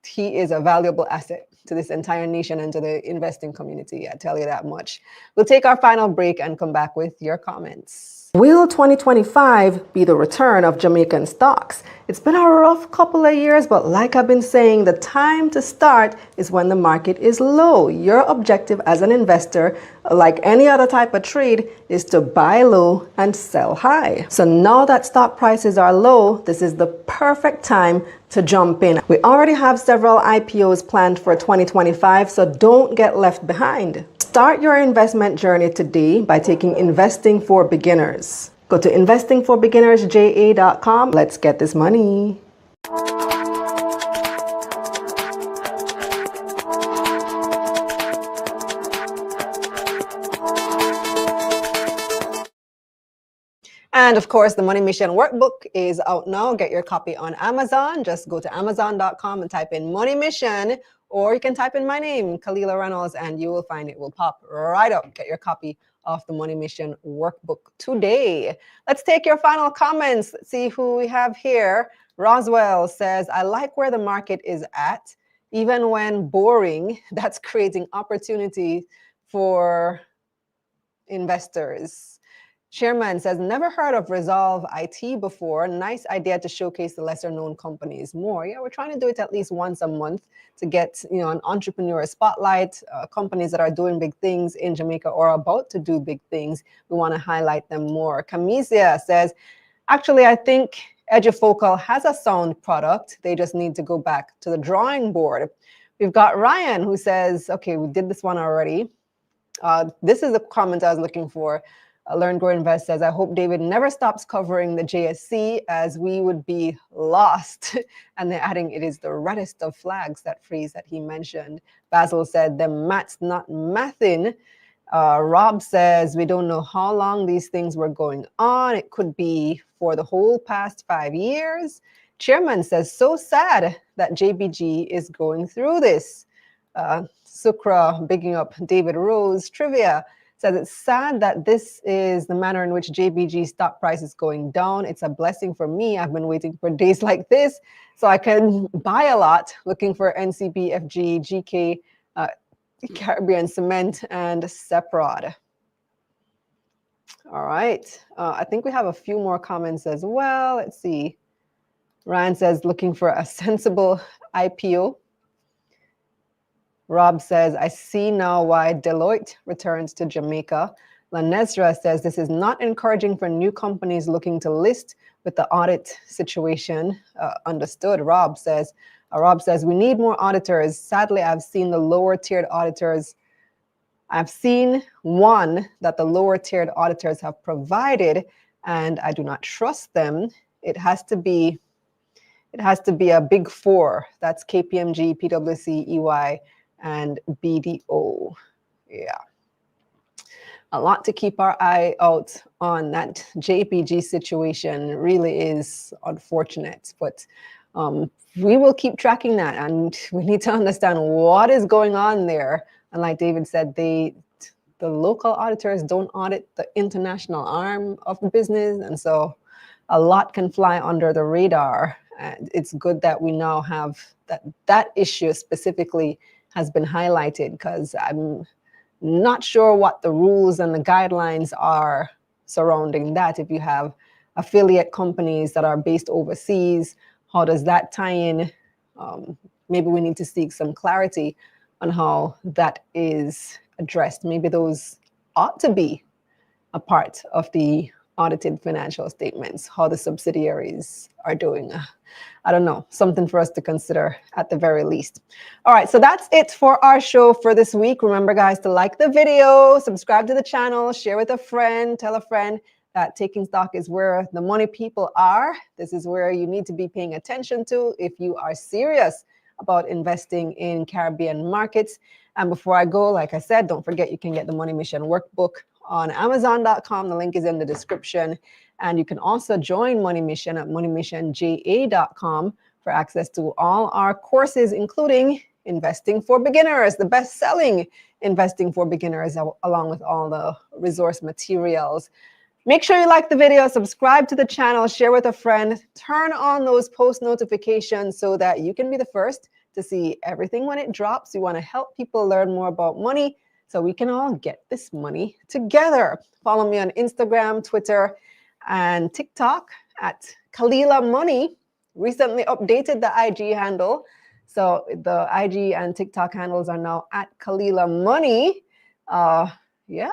he is a valuable asset to this entire nation and to the investing community. I tell you that much. We'll take our final break and come back with your comments. Will 2025 be the return of Jamaican stocks? It's been a rough couple of years, but like I've been saying, the time to start is when the market is low. Your objective as an investor, like any other type of trade, is to buy low and sell high. So now that stock prices are low, this is the perfect time to jump in. We already have several IPOs planned for 2025, so don't get left behind. Start your investment journey today by taking Investing for Beginners. Go to investingforbeginnersja.com. Let's get this money. And of course, the Money Mission workbook is out now. Get your copy on Amazon. Just go to amazon.com and type in Money Mission, or you can type in my name, Kalilah Reynolds, and you will find it will pop right up. Get your copy of the Money Mission workbook today. Let's take your final comments. Let's see who we have here. Roswell says, I like where the market is at, even when boring. That's creating opportunity for investors. Chairman says, never heard of Resolve IT before. Nice idea to showcase the lesser known companies more. Yeah, we're trying to do it at least once a month to get, an entrepreneur spotlight, companies that are doing big things in Jamaica or about to do big things. We want to highlight them more. Kamisia says, actually, I think EduFocal has a sound product. They just need to go back to the drawing board. We've got Ryan who says, okay, we did this one already. This is the comment I was looking for. Learn, Grow, Invest says, I hope David never stops covering the JSC as we would be lost. And they're adding, it is the reddest of flags, that phrase that he mentioned. Basil said, the math's not mathin'. Rob says, we don't know how long these things were going on. It could be for the whole past 5 years. Chairman says, so sad that JBG is going through this. Sukra, bigging up David Rose. Trivia says, it's sad that this is the manner in which JBG stock price is going down. It's a blessing for me. I've been waiting for days like this so I can buy a lot, looking for NCB, FG, GK, Caribbean Cement, and Seprod. All right. I think we have a few more comments as well. Let's see. Ryan says, looking for a sensible IPO. Rob says, I see now why Deloitte returns to Jamaica. Lanesra says, this is not encouraging for new companies looking to list with the audit situation. Understood. Rob says, we need more auditors. Sadly, I've seen the lower tiered auditors. I've seen one that the lower tiered auditors have provided, and I do not trust them. It has to be a big four. That's KPMG, PwC, EY, and BDO. Yeah. A lot to keep our eye out on. That JBG situation really is unfortunate, but we will keep tracking that, and we need to understand what is going on there. And like David said, the local auditors don't audit the international arm of the business, and so a lot can fly under the radar. And it's good that we now have that issue specifically has been highlighted, because I'm not sure what the rules and the guidelines are surrounding that. If you have affiliate companies that are based overseas, how does that tie in? Maybe we need to seek some clarity on how that is addressed. Maybe those ought to be a part of the audited financial statements, how the subsidiaries are doing. I don't know, something for us to consider at the very least. All right, so that's it for our show for this week. Remember, guys, to like the video, subscribe to the channel, share with a friend, tell a friend that taking stock is where the money people are. This is where you need to be paying attention to if you are serious about investing in Caribbean markets. And before I go, like I said, don't forget you can get the Money Mission workbook on Amazon.com. The link is in the description. And you can also join Money Mission at moneymissionja.com for access to all our courses, including Investing for Beginners, the best-selling Investing for Beginners, along with all the resource materials. Make sure you like the video, subscribe to the channel, share with a friend, turn on those post notifications so that you can be the first to see everything when it drops. We want to help people learn more about money so we can all get this money together. Follow me on Instagram, Twitter, and TikTok at Kalilah Money. Recently updated the IG handle. So the IG and TikTok handles are now at Kalilah Money. Yeah,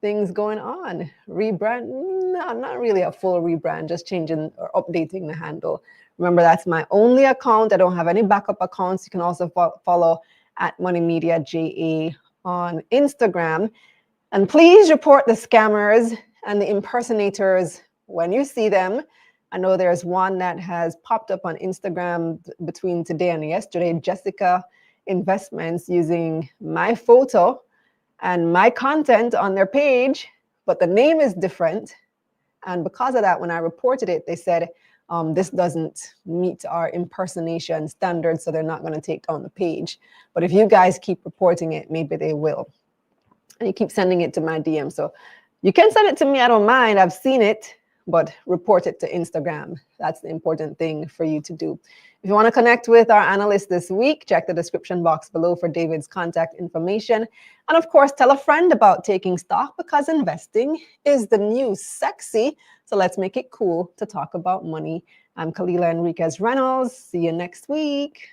things going on. Rebrand, no, not really a full rebrand, just changing or updating the handle. Remember, that's my only account. I don't have any backup accounts. You can also follow at Money Media JA on Instagram. And please report the scammers and the impersonators when you see them. I know there's one that has popped up on Instagram between today and yesterday, Jessica Investments, using my photo and my content on their page, but the name is different. And because of that, when I reported it, they said, this doesn't meet our impersonation standards, so they're not going to take down the page. But if you guys keep reporting it, maybe they will. And you keep sending it to my DM. So you can send it to me. I don't mind. I've seen it, but report it to Instagram. That's the important thing for you to do. If you want to connect with our analyst this week, check the description box below for David's contact information. And of course, tell a friend about taking stock, because investing is the new sexy. So let's make it cool to talk about money. I'm Kalilah Enriquez Reynolds. See you next week.